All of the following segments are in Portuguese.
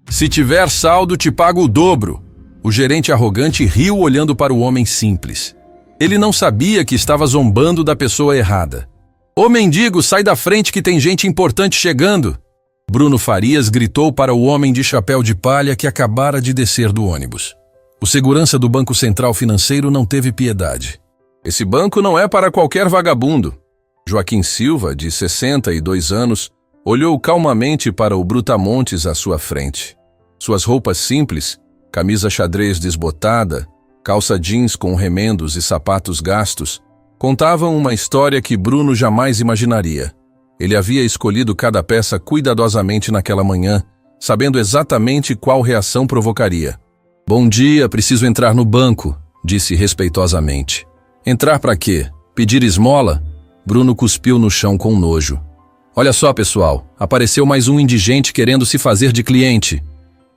Se tiver saldo, te pago o dobro. O gerente arrogante riu olhando para o homem simples. Ele não sabia que estava zombando da pessoa errada. Ô mendigo, sai da frente que tem gente importante chegando. Bruno Farias gritou para o homem de chapéu de palha que acabara de descer do ônibus. O segurança do Banco Central Financeiro não teve piedade. Esse banco não é para qualquer vagabundo. Joaquim Silva, de 62 anos, olhou calmamente para o brutamontes à sua frente. Suas roupas simples, camisa xadrez desbotada, calça jeans com remendos e sapatos gastos, contavam uma história que Bruno jamais imaginaria. Ele havia escolhido cada peça cuidadosamente naquela manhã, sabendo exatamente qual reação provocaria. Bom dia, preciso entrar no banco, disse respeitosamente. Entrar para quê? Pedir esmola? Bruno cuspiu no chão com nojo. Olha só, pessoal, apareceu mais um indigente querendo se fazer de cliente.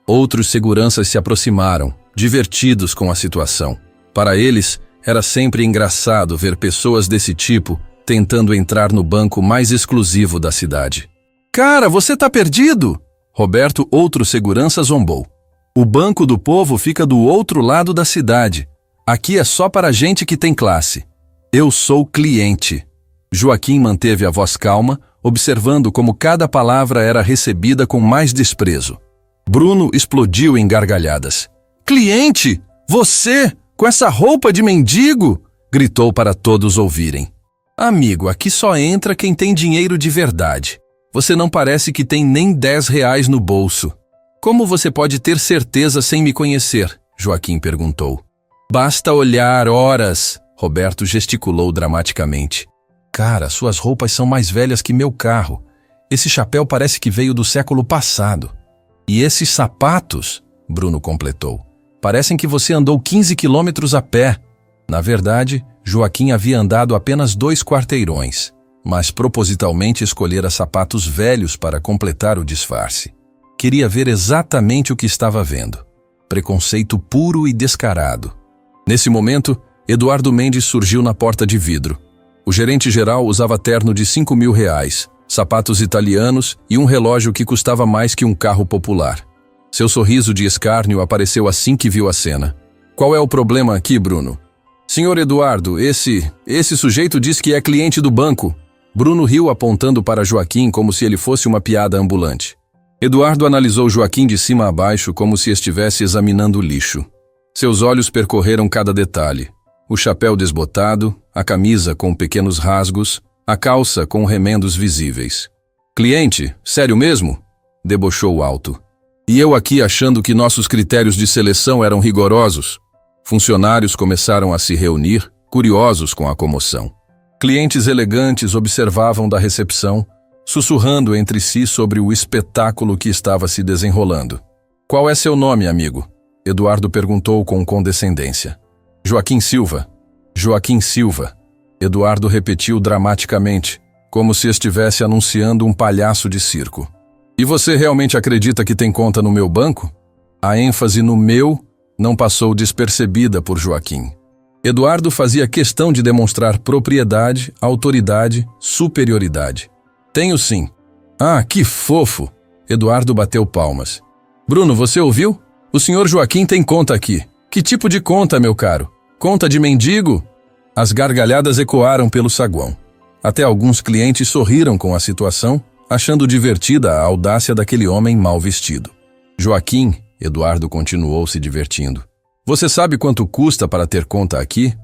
Outros seguranças se aproximaram, divertidos com a situação. Para eles, era sempre engraçado ver pessoas desse tipo tentando entrar no banco mais exclusivo da cidade. Cara, você tá perdido! Roberto, outro segurança, zombou. O Banco do Povo fica do outro lado da cidade. Aqui é só para gente que tem classe. Eu sou cliente. Joaquim manteve a voz calma, observando como cada palavra era recebida com mais desprezo. Bruno explodiu em gargalhadas. Cliente? Você? Com essa roupa de mendigo? Gritou para todos ouvirem. Amigo, aqui só entra quem tem dinheiro de verdade. Você não parece que tem nem 10 reais no bolso. Como você pode ter certeza sem me conhecer? Joaquim perguntou. Basta olhar horas, Roberto gesticulou dramaticamente. Cara, suas roupas são mais velhas que meu carro. Esse chapéu parece que veio do século passado. E esses sapatos, Bruno completou, parecem que você andou 15 quilômetros a pé. Na verdade, Joaquim havia andado apenas 2 quarteirões, mas propositalmente escolhera sapatos velhos para completar o disfarce. Queria ver exatamente o que estava vendo. Preconceito puro e descarado. Nesse momento, Eduardo Mendes surgiu na porta de vidro. O gerente-geral usava terno de 5 mil reais, sapatos italianos e um relógio que custava mais que um carro popular. Seu sorriso de escárnio apareceu assim que viu a cena. Qual é o problema aqui, Bruno? Senhor Eduardo, esse sujeito diz que é cliente do banco. Bruno riu apontando para Joaquim como se ele fosse uma piada ambulante. Eduardo analisou Joaquim de cima a baixo como se estivesse examinando o lixo. Seus olhos percorreram cada detalhe. O chapéu desbotado, a camisa com pequenos rasgos, a calça com remendos visíveis. Cliente? Sério mesmo? Debochou alto. E eu aqui achando que nossos critérios de seleção eram rigorosos. Funcionários começaram a se reunir, curiosos com a comoção. Clientes elegantes observavam da recepção, sussurrando entre si sobre o espetáculo que estava se desenrolando. Qual é seu nome, amigo? Eduardo perguntou com condescendência. Joaquim Silva. Joaquim Silva. Eduardo repetiu dramaticamente, como se estivesse anunciando um palhaço de circo. E você realmente acredita que tem conta no meu banco? A ênfase no meu não passou despercebida por Joaquim. Eduardo fazia questão de demonstrar propriedade, autoridade, superioridade. Tenho sim. Ah, que fofo! Eduardo bateu palmas. Bruno, você ouviu? O senhor Joaquim tem conta aqui. Que tipo de conta, meu caro? Conta de mendigo? As gargalhadas ecoaram pelo saguão. Até alguns clientes sorriram com a situação, achando divertida a audácia daquele homem mal vestido. Joaquim, Eduardo continuou se divertindo. Você sabe quanto custa para ter conta aqui?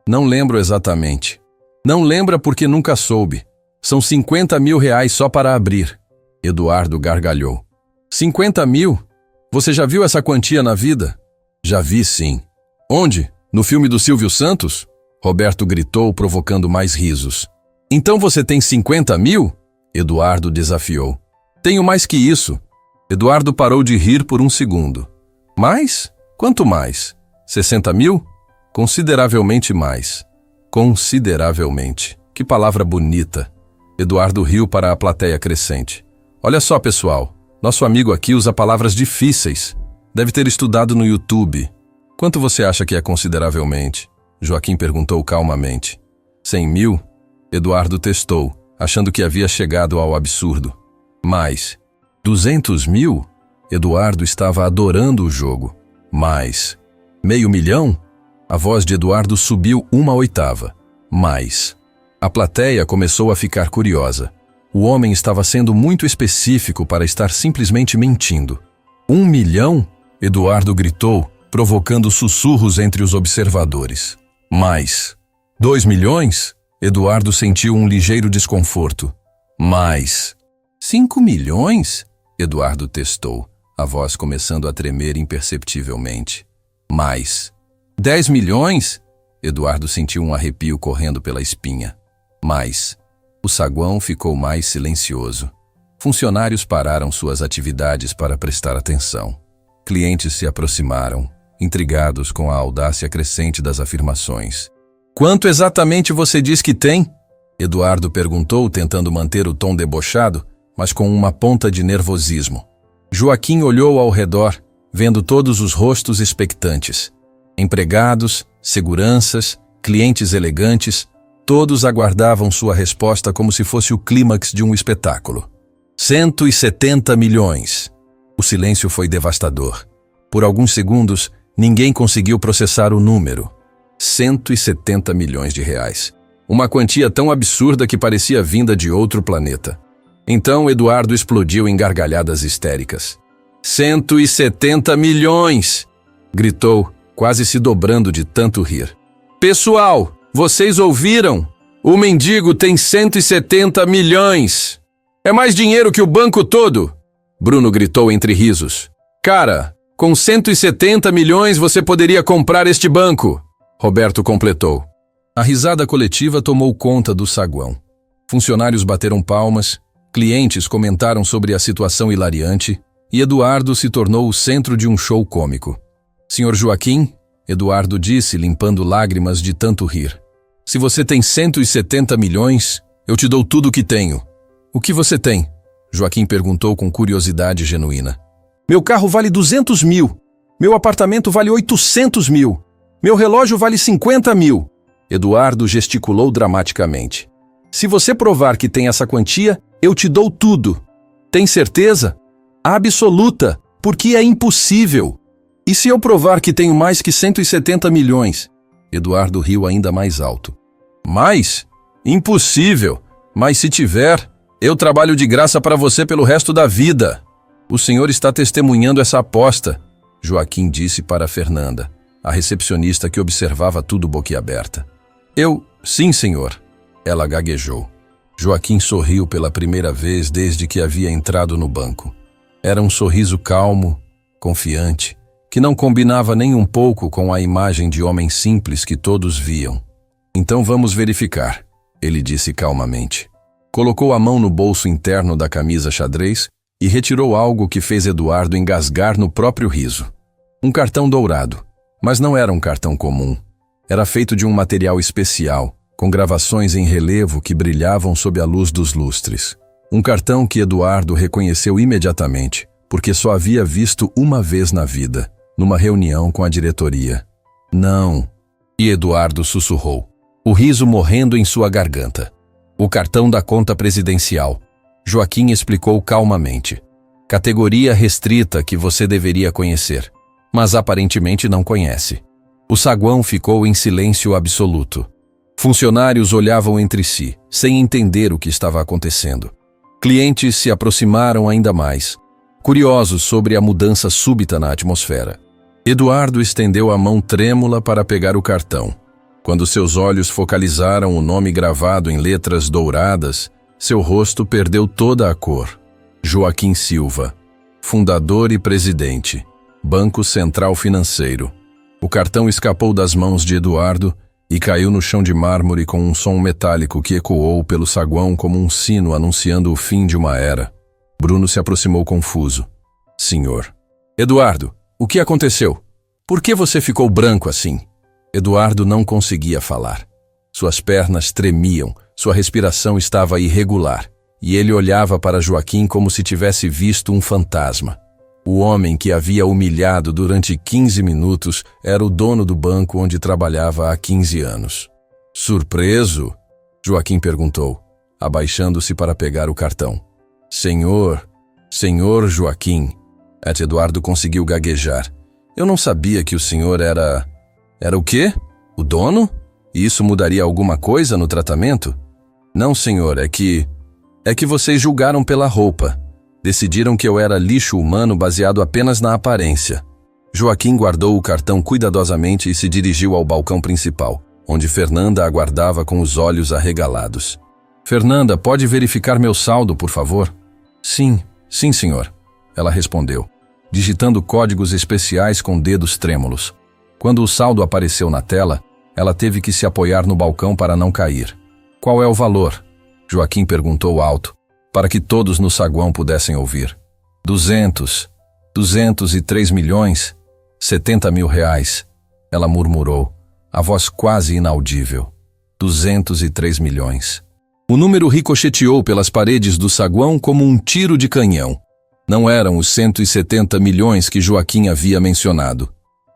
Não lembro exatamente. Não lembra porque nunca soube. São 50 mil reais só para abrir. Eduardo gargalhou. 50 mil? Você já viu essa quantia na vida? Já vi, sim. Onde? No filme do Silvio Santos? Roberto gritou, provocando mais risos. Então você tem 50 mil? Eduardo desafiou. Tenho mais que isso. Eduardo parou de rir por um segundo. Mais? Quanto mais? 60 mil? Consideravelmente mais. Consideravelmente. Que palavra bonita. Eduardo riu para a plateia crescente. Olha só, pessoal. Nosso amigo aqui usa palavras difíceis. Deve ter estudado no YouTube. Quanto você acha que é consideravelmente? Joaquim perguntou calmamente. 100 mil? Eduardo testou, achando que havia chegado ao absurdo. Mais. 200 mil? Eduardo estava adorando o jogo. Mais. $500.000? A voz de Eduardo subiu 1/8. Mais. A plateia começou a ficar curiosa. O homem estava sendo muito específico para estar simplesmente mentindo. 1 milhão? Eduardo gritou, provocando sussurros entre os observadores. Mais. 2 milhões? Eduardo sentiu um ligeiro desconforto. Mais. 5 milhões? Eduardo testou, a voz começando a tremer imperceptivelmente. Mais. 10 milhões? Eduardo sentiu um arrepio correndo pela espinha. Mais. O saguão ficou mais silencioso. Funcionários pararam suas atividades para prestar atenção. Clientes se aproximaram, intrigados com a audácia crescente das afirmações. Quanto exatamente você diz que tem? Eduardo perguntou, tentando manter o tom debochado, mas com uma ponta de nervosismo. Joaquim olhou ao redor, vendo todos os rostos expectantes. Empregados, seguranças, clientes elegantes, todos aguardavam sua resposta como se fosse o clímax de um espetáculo. 170 milhões. O silêncio foi devastador. Por alguns segundos, ninguém conseguiu processar o número. 170 milhões de reais. Uma quantia tão absurda que parecia vinda de outro planeta. Então Eduardo explodiu em gargalhadas histéricas. 170 milhões! Gritou, quase se dobrando de tanto rir. Pessoal, vocês ouviram? O mendigo tem 170 milhões! É mais dinheiro que o banco todo! Bruno gritou entre risos. Cara, com 170 milhões você poderia comprar este banco! Roberto completou. A risada coletiva tomou conta do saguão. Funcionários bateram palmas, clientes comentaram sobre a situação hilariante e Eduardo se tornou o centro de um show cômico. Senhor Joaquim, Eduardo disse, limpando lágrimas de tanto rir. Se você tem 170 milhões, eu te dou tudo o que tenho. O que você tem? Joaquim perguntou com curiosidade genuína. Meu carro vale 200 mil. Meu apartamento vale 800 mil. Meu relógio vale 50 mil. Eduardo gesticulou dramaticamente. Se você provar que tem essa quantia, eu te dou tudo. Tem certeza? Absoluta, porque é impossível. E se eu provar que tenho mais que 170 milhões? Eduardo riu ainda mais alto. Mais? Impossível. Mas se tiver, eu trabalho de graça para você pelo resto da vida. O senhor está testemunhando essa aposta, Joaquim disse para Fernanda, a recepcionista que observava tudo boquiaberta. Sim, senhor. Ela gaguejou. Joaquim sorriu pela primeira vez desde que havia entrado no banco. Era um sorriso calmo, confiante, que não combinava nem um pouco com a imagem de homem simples que todos viam. Então vamos verificar, ele disse calmamente. Colocou a mão no bolso interno da camisa xadrez e retirou algo que fez Eduardo engasgar no próprio riso. Um cartão dourado, mas não era um cartão comum. Era feito de um material especial, com gravações em relevo que brilhavam sob a luz dos lustres. Um cartão que Eduardo reconheceu imediatamente, porque só havia visto uma vez na vida, numa reunião com a diretoria. Não. E Eduardo sussurrou, o riso morrendo em sua garganta. O cartão da conta presidencial. Joaquim explicou calmamente. Categoria restrita que você deveria conhecer, mas aparentemente não conhece. O saguão ficou em silêncio absoluto. Funcionários olhavam entre si, sem entender o que estava acontecendo. Clientes se aproximaram ainda mais, curiosos sobre a mudança súbita na atmosfera. Eduardo estendeu a mão trêmula para pegar o cartão. Quando seus olhos focalizaram o nome gravado em letras douradas, seu rosto perdeu toda a cor. Joaquim Silva, fundador e presidente, Banco Central Financeiro. O cartão escapou das mãos de Eduardo e caiu no chão de mármore com um som metálico que ecoou pelo saguão como um sino anunciando o fim de uma era. Bruno se aproximou confuso. Senhor. Eduardo, o que aconteceu? Por que você ficou branco assim? Eduardo não conseguia falar. Suas pernas tremiam, sua respiração estava irregular, e ele olhava para Joaquim como se tivesse visto um fantasma. O homem que havia humilhado durante 15 minutos era o dono do banco onde trabalhava há 15 anos. Surpreso? Joaquim perguntou, abaixando-se para pegar o cartão. Senhor Joaquim. Eduardo conseguiu gaguejar. Eu não sabia que o senhor era... Era o quê? O dono? E isso mudaria alguma coisa no tratamento? Não, senhor, é que vocês julgaram pela roupa. Decidiram que eu era lixo humano baseado apenas na aparência. Joaquim guardou o cartão cuidadosamente e se dirigiu ao balcão principal, onde Fernanda aguardava com os olhos arregalados. Fernanda, pode verificar meu saldo, por favor? Sim, senhor. Ela respondeu, digitando códigos especiais com dedos trêmulos. Quando o saldo apareceu na tela, ela teve que se apoiar no balcão para não cair. Qual é o valor? Joaquim perguntou alto, para que todos no saguão pudessem ouvir. 203 milhões, 70 mil reais, ela murmurou, a voz quase inaudível. 203 milhões. O número ricocheteou pelas paredes do saguão como um tiro de canhão. Não eram os 170 milhões que Joaquim havia mencionado.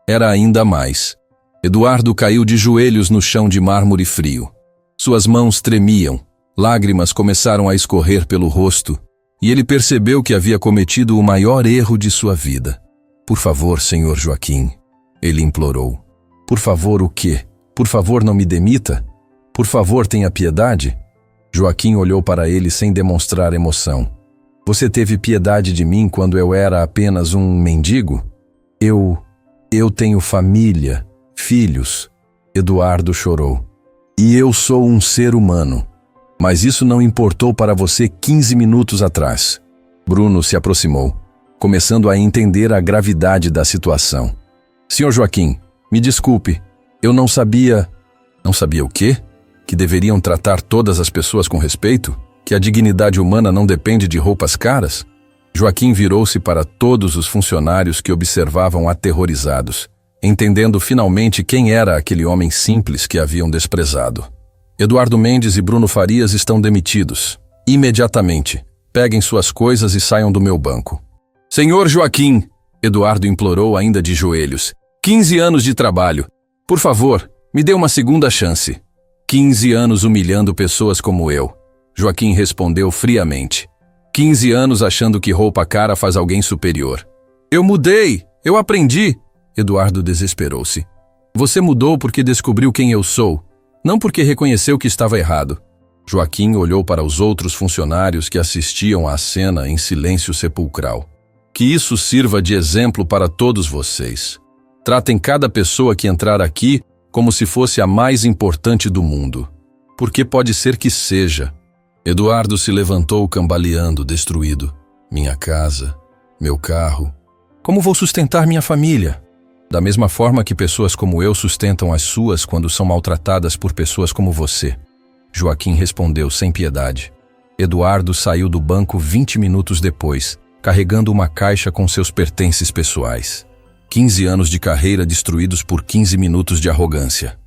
Era ainda mais. Eduardo caiu de joelhos no chão de mármore frio. Suas mãos tremiam, lágrimas começaram a escorrer pelo rosto, e ele percebeu que havia cometido o maior erro de sua vida. Por favor, senhor Joaquim, ele implorou. Por favor, o quê? Por favor, não me demita? Por favor, tenha piedade? Joaquim olhou para ele sem demonstrar emoção. Você teve piedade de mim quando eu era apenas um mendigo? Eu tenho família, filhos. Eduardo chorou. E eu sou um ser humano. Mas isso não importou para você 15 minutos atrás. Bruno se aproximou, começando a entender a gravidade da situação. Senhor Joaquim, me desculpe, eu não sabia... Não sabia o quê? Que deveriam tratar todas as pessoas com respeito? Que a dignidade humana não depende de roupas caras? Joaquim virou-se para todos os funcionários que observavam aterrorizados, entendendo finalmente quem era aquele homem simples que haviam desprezado. Eduardo Mendes e Bruno Farias estão demitidos. Imediatamente. Peguem suas coisas e saiam do meu banco. Senhor Joaquim, Eduardo implorou ainda de joelhos. 15 anos de trabalho. Por favor, me dê uma segunda chance. 15 anos humilhando pessoas como eu. Joaquim respondeu friamente. 15 anos achando que roupa cara faz alguém superior. Eu mudei, eu aprendi. Eduardo desesperou-se. Você mudou porque descobriu quem eu sou, não porque reconheceu que estava errado. Joaquim olhou para os outros funcionários que assistiam à cena em silêncio sepulcral. Que isso sirva de exemplo para todos vocês. Tratem cada pessoa que entrar aqui como se fosse a mais importante do mundo. Porque pode ser que seja. Eduardo se levantou cambaleando, destruído. Minha casa, meu carro. Como vou sustentar minha família? Da mesma forma que pessoas como eu sustentam as suas quando são maltratadas por pessoas como você. Joaquim respondeu sem piedade. Eduardo saiu do banco 20 minutos depois, carregando uma caixa com seus pertences pessoais. 15 anos de carreira destruídos por 15 minutos de arrogância.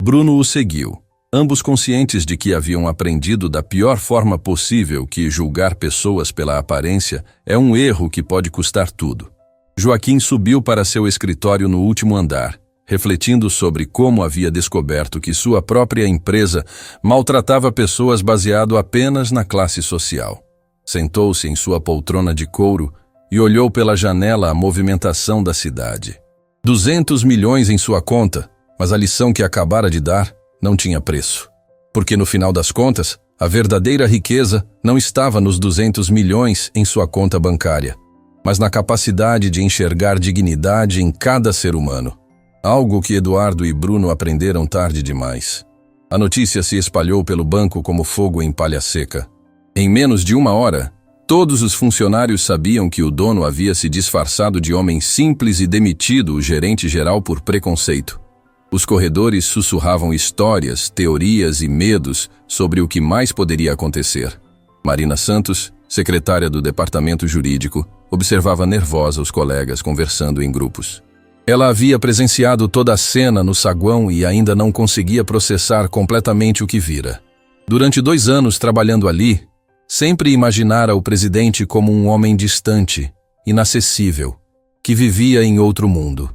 Bruno o seguiu, ambos conscientes de que haviam aprendido da pior forma possível que julgar pessoas pela aparência é um erro que pode custar tudo. Joaquim subiu para seu escritório no último andar, refletindo sobre como havia descoberto que sua própria empresa maltratava pessoas baseado apenas na classe social. Sentou-se em sua poltrona de couro e olhou pela janela a movimentação da cidade. 200 milhões em sua conta, mas a lição que acabara de dar não tinha preço. Porque no final das contas, a verdadeira riqueza não estava nos 200 milhões em sua conta bancária, mas na capacidade de enxergar dignidade em cada ser humano. Algo que Eduardo e Bruno aprenderam tarde demais. A notícia se espalhou pelo banco como fogo em palha seca. Em menos de uma hora, todos os funcionários sabiam que o dono havia se disfarçado de homem simples e demitido o gerente-geral por preconceito. Os corredores sussurravam histórias, teorias e medos sobre o que mais poderia acontecer. Marina Santos, secretária do departamento jurídico, observava nervosa os colegas conversando em grupos. Ela havia presenciado toda a cena no saguão e ainda não conseguia processar completamente o que vira. Durante 2 anos trabalhando ali, sempre imaginara o presidente como um homem distante, inacessível, que vivia em outro mundo.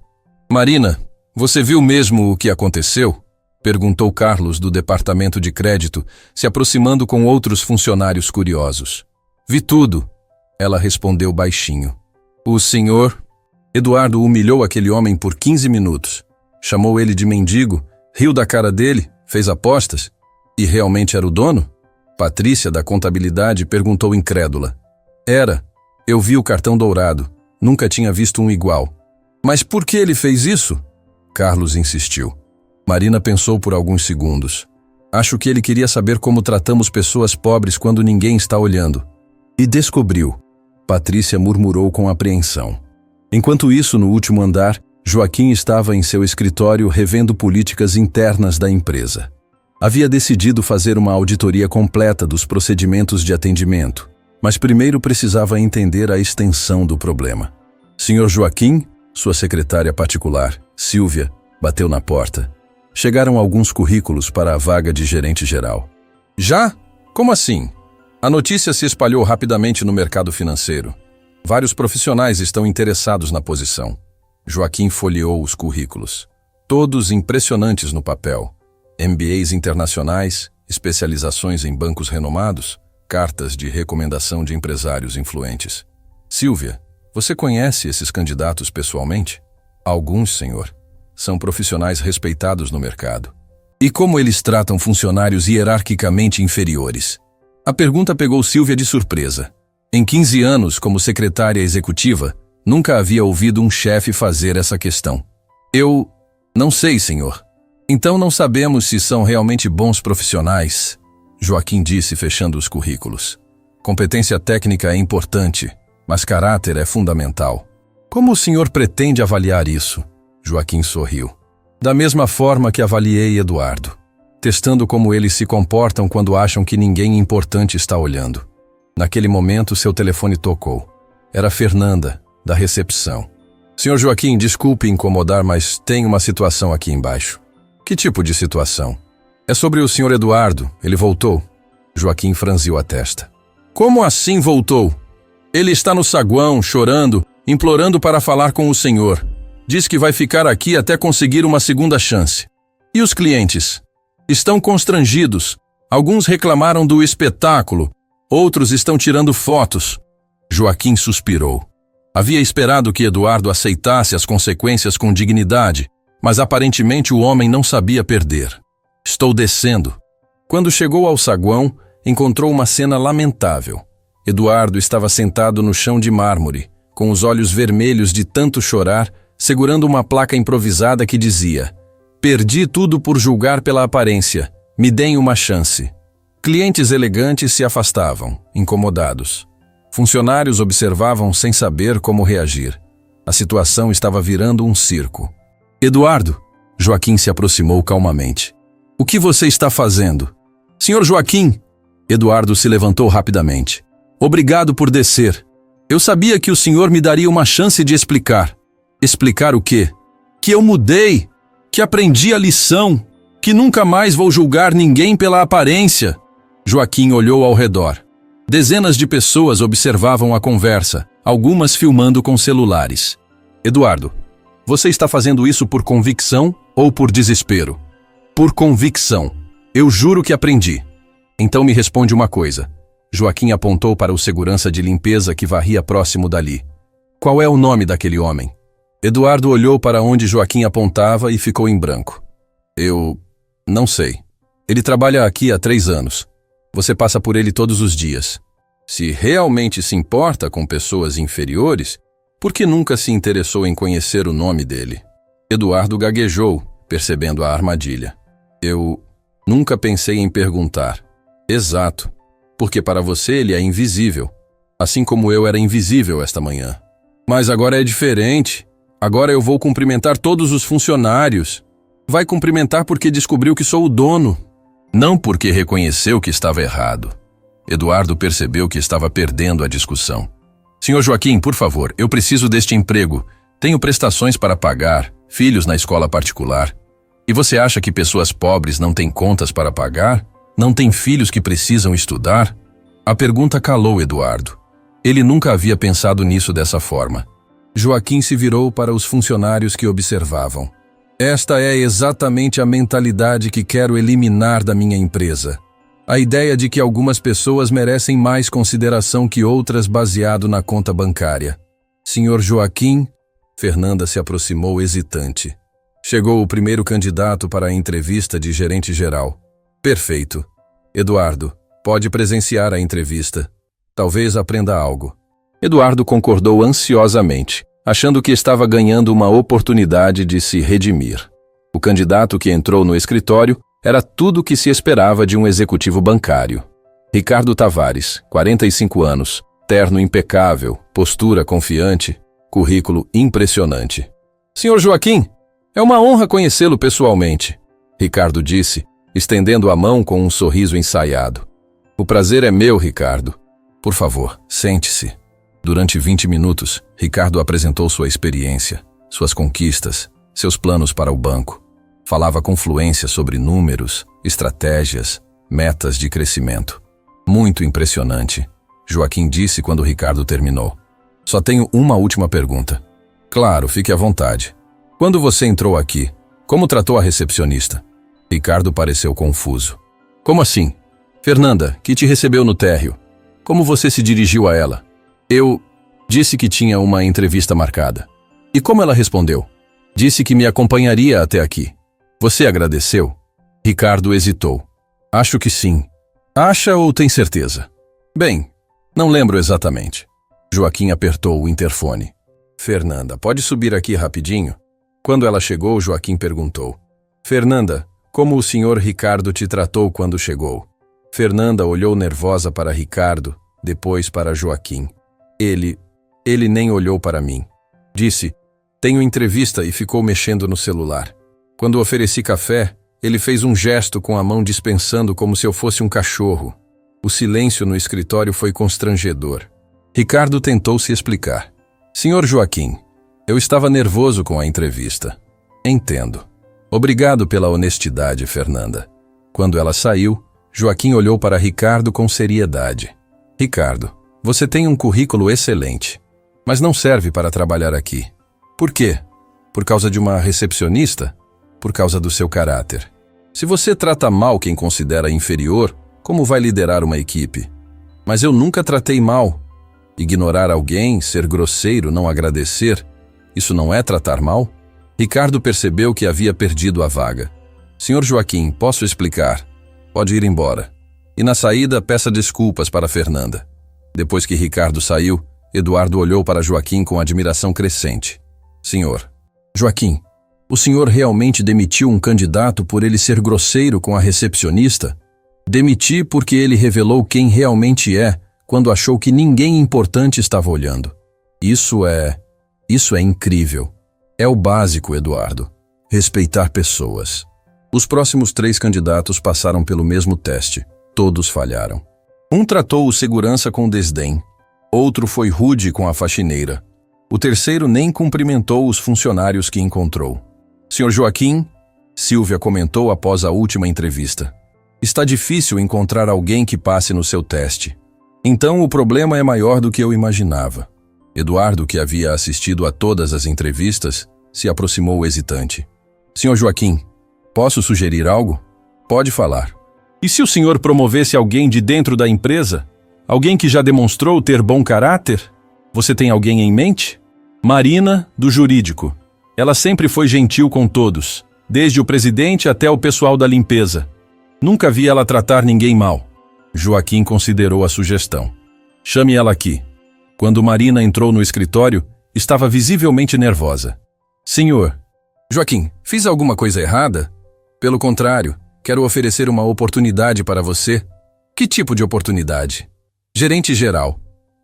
Marina, você viu mesmo o que aconteceu? Perguntou Carlos do departamento de crédito, se aproximando com outros funcionários curiosos. Vi tudo, ela respondeu baixinho. O senhor... Eduardo humilhou aquele homem por 15 minutos. Chamou ele de mendigo, riu da cara dele, fez apostas. E realmente era o dono? Patrícia, da contabilidade, perguntou incrédula. Era. Eu vi o cartão dourado. Nunca tinha visto um igual. Mas por que ele fez isso? Carlos insistiu. Marina pensou por alguns segundos. Acho que ele queria saber como tratamos pessoas pobres quando ninguém está olhando. E descobriu. Patrícia murmurou com apreensão. Enquanto isso, no último andar, Joaquim estava em seu escritório revendo políticas internas da empresa. Havia decidido fazer uma auditoria completa dos procedimentos de atendimento, mas primeiro precisava entender a extensão do problema. Senhor Joaquim, sua secretária particular, Silvia, bateu na porta. Chegaram alguns currículos para a vaga de gerente geral. Já? Como assim? A notícia se espalhou rapidamente no mercado financeiro. Vários profissionais estão interessados na posição. Joaquim folheou os currículos. Todos impressionantes no papel. MBAs internacionais, especializações em bancos renomados, cartas de recomendação de empresários influentes. Silvia, você conhece esses candidatos pessoalmente? Alguns, senhor. São profissionais respeitados no mercado. E como eles tratam funcionários hierarquicamente inferiores? A pergunta pegou Silvia de surpresa. Em 15 anos como secretária executiva, nunca havia ouvido um chefe fazer essa questão. Eu não sei, senhor. Então não sabemos se são realmente bons profissionais, Joaquim disse fechando os currículos. Competência técnica é importante, mas caráter é fundamental. Como o senhor pretende avaliar isso? Joaquim sorriu. Da mesma forma que avaliei Eduardo, testando como eles se comportam quando acham que ninguém importante está olhando. Naquele momento, seu telefone tocou. Era Fernanda, da recepção. Senhor Joaquim, desculpe incomodar, mas tem uma situação aqui embaixo. Que tipo de situação? É sobre o senhor Eduardo. Ele voltou. Joaquim franziu a testa. Como assim voltou? Ele está no saguão, chorando, implorando para falar com o senhor. Diz que vai ficar aqui até conseguir uma segunda chance. E os clientes? Estão constrangidos. Alguns reclamaram do espetáculo. Outros estão tirando fotos. Joaquim suspirou. Havia esperado que Eduardo aceitasse as consequências com dignidade, mas aparentemente o homem não sabia perder. Estou descendo. Quando chegou ao saguão, encontrou uma cena lamentável. Eduardo estava sentado no chão de mármore, com os olhos vermelhos de tanto chorar, segurando uma placa improvisada que dizia: "Perdi tudo por julgar pela aparência. Me deem uma chance." Clientes elegantes se afastavam, incomodados. Funcionários observavam sem saber como reagir. A situação estava virando um circo. Eduardo, Joaquim se aproximou calmamente. O que você está fazendo? Senhor Joaquim! Eduardo se levantou rapidamente. Obrigado por descer. Eu sabia que o senhor me daria uma chance de explicar. Explicar o quê? Que eu mudei, que aprendi a lição, que nunca mais vou julgar ninguém pela aparência. Joaquim olhou ao redor. Dezenas de pessoas observavam a conversa, algumas filmando com celulares. Eduardo, você está fazendo isso por convicção ou por desespero? Por convicção. Eu juro que aprendi. Então me responde uma coisa. Joaquim apontou para o segurança de limpeza que varria próximo dali. Qual é o nome daquele homem? Eduardo olhou para onde Joaquim apontava e ficou em branco. Eu não sei. Ele trabalha aqui há 3 anos. Você passa por ele todos os dias. Se realmente se importa com pessoas inferiores, por que nunca se interessou em conhecer o nome dele? Eduardo gaguejou, percebendo a armadilha. Eu nunca pensei em perguntar. Exato, porque para você ele é invisível, assim como eu era invisível esta manhã. Mas agora é diferente. Agora eu vou cumprimentar todos os funcionários. Vai cumprimentar porque descobriu que sou o dono. Não porque reconheceu que estava errado. Eduardo percebeu que estava perdendo a discussão. Senhor Joaquim, por favor, eu preciso deste emprego. Tenho prestações para pagar, filhos na escola particular. E você acha que pessoas pobres não têm contas para pagar? Não têm filhos que precisam estudar? A pergunta calou Eduardo. Ele nunca havia pensado nisso dessa forma. Joaquim se virou para os funcionários que observavam. Esta é exatamente a mentalidade que quero eliminar da minha empresa. A ideia de que algumas pessoas merecem mais consideração que outras baseado na conta bancária. Senhor Joaquim, Fernanda se aproximou hesitante. Chegou o primeiro candidato para a entrevista de gerente-geral. Perfeito. Eduardo, pode presenciar a entrevista. Talvez aprenda algo. Eduardo concordou ansiosamente, achando que estava ganhando uma oportunidade de se redimir. O candidato que entrou no escritório era tudo o que se esperava de um executivo bancário. Ricardo Tavares, 45 anos, terno impecável, postura confiante, currículo impressionante. Senhor Joaquim, é uma honra conhecê-lo pessoalmente, Ricardo disse, estendendo a mão com um sorriso ensaiado. O prazer é meu, Ricardo. Por favor, sente-se. Durante 20 minutos, Ricardo apresentou sua experiência, suas conquistas, seus planos para o banco. Falava com fluência sobre números, estratégias, metas de crescimento. Muito impressionante, Joaquim disse quando Ricardo terminou. Só tenho uma última pergunta. Claro, fique à vontade. Quando você entrou aqui, como tratou a recepcionista? Ricardo pareceu confuso. Como assim? Fernanda, que te recebeu no térreo. Como você se dirigiu a ela? Eu disse que tinha uma entrevista marcada. E como ela respondeu? Disse que me acompanharia até aqui. Você agradeceu? Ricardo hesitou. Acho que sim. Acha ou tem certeza? Bem, não lembro exatamente. Joaquim apertou o interfone. Fernanda, pode subir aqui rapidinho? Quando ela chegou, Joaquim perguntou. Fernanda, como o senhor Ricardo te tratou quando chegou? Fernanda olhou nervosa para Ricardo, depois para Joaquim. Ele nem olhou para mim. Disse, tenho entrevista e ficou mexendo no celular. Quando ofereci café, ele fez um gesto com a mão dispensando como se eu fosse um cachorro. O silêncio no escritório foi constrangedor. Ricardo tentou se explicar. Senhor Joaquim, eu estava nervoso com a entrevista. Entendo. Obrigado pela honestidade, Fernanda. Quando ela saiu, Joaquim olhou para Ricardo com seriedade. Ricardo, você tem um currículo excelente, mas não serve para trabalhar aqui. Por quê? Por causa de uma recepcionista? Por causa do seu caráter. Se você trata mal quem considera inferior, como vai liderar uma equipe? Mas eu nunca tratei mal. Ignorar alguém, ser grosseiro, não agradecer, isso não é tratar mal? Ricardo percebeu que havia perdido a vaga. Senhor Joaquim, posso explicar? Pode ir embora. E na saída, peça desculpas para Fernanda. Depois que Ricardo saiu, Eduardo olhou para Joaquim com admiração crescente. Senhor, Joaquim, o senhor realmente demitiu um candidato por ele ser grosseiro com a recepcionista? Demiti porque ele revelou quem realmente é quando achou que ninguém importante estava olhando. Isso é incrível. É o básico, Eduardo. Respeitar pessoas. Os próximos 3 candidatos passaram pelo mesmo teste. Todos falharam. Um tratou o segurança com desdém. Outro foi rude com a faxineira. O terceiro nem cumprimentou os funcionários que encontrou. Senhor Joaquim, Silvia comentou após a última entrevista. Está difícil encontrar alguém que passe no seu teste. Então o problema é maior do que eu imaginava. Eduardo, que havia assistido a todas as entrevistas, se aproximou hesitante. Senhor Joaquim, posso sugerir algo? Pode falar. E se o senhor promovesse alguém de dentro da empresa? Alguém que já demonstrou ter bom caráter? Você tem alguém em mente? Marina, do jurídico. Ela sempre foi gentil com todos, desde o presidente até o pessoal da limpeza. Nunca vi ela tratar ninguém mal. Joaquim considerou a sugestão. Chame ela aqui. Quando Marina entrou no escritório, estava visivelmente nervosa. Senhor, Joaquim, fiz alguma coisa errada? Pelo contrário, quero oferecer uma oportunidade para você. Que tipo de oportunidade? Gerente geral.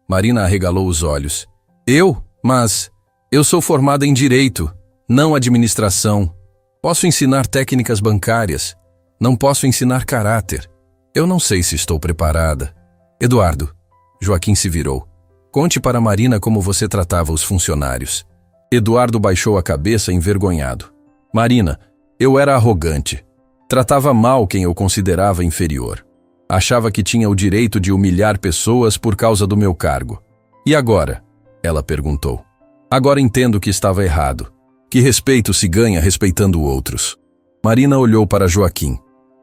Marina arregalou os olhos. Eu? Mas eu sou formada em Direito, não Administração. Posso ensinar técnicas bancárias. Não posso ensinar caráter. Eu não sei se estou preparada. Eduardo. Joaquim se virou. Conte para Marina como você tratava os funcionários. Eduardo baixou a cabeça envergonhado. Marina, eu era arrogante. Tratava mal quem eu considerava inferior. Achava que tinha o direito de humilhar pessoas por causa do meu cargo. E agora? Ela perguntou. Agora entendo que estava errado. Que respeito se ganha respeitando outros. Marina olhou para Joaquim.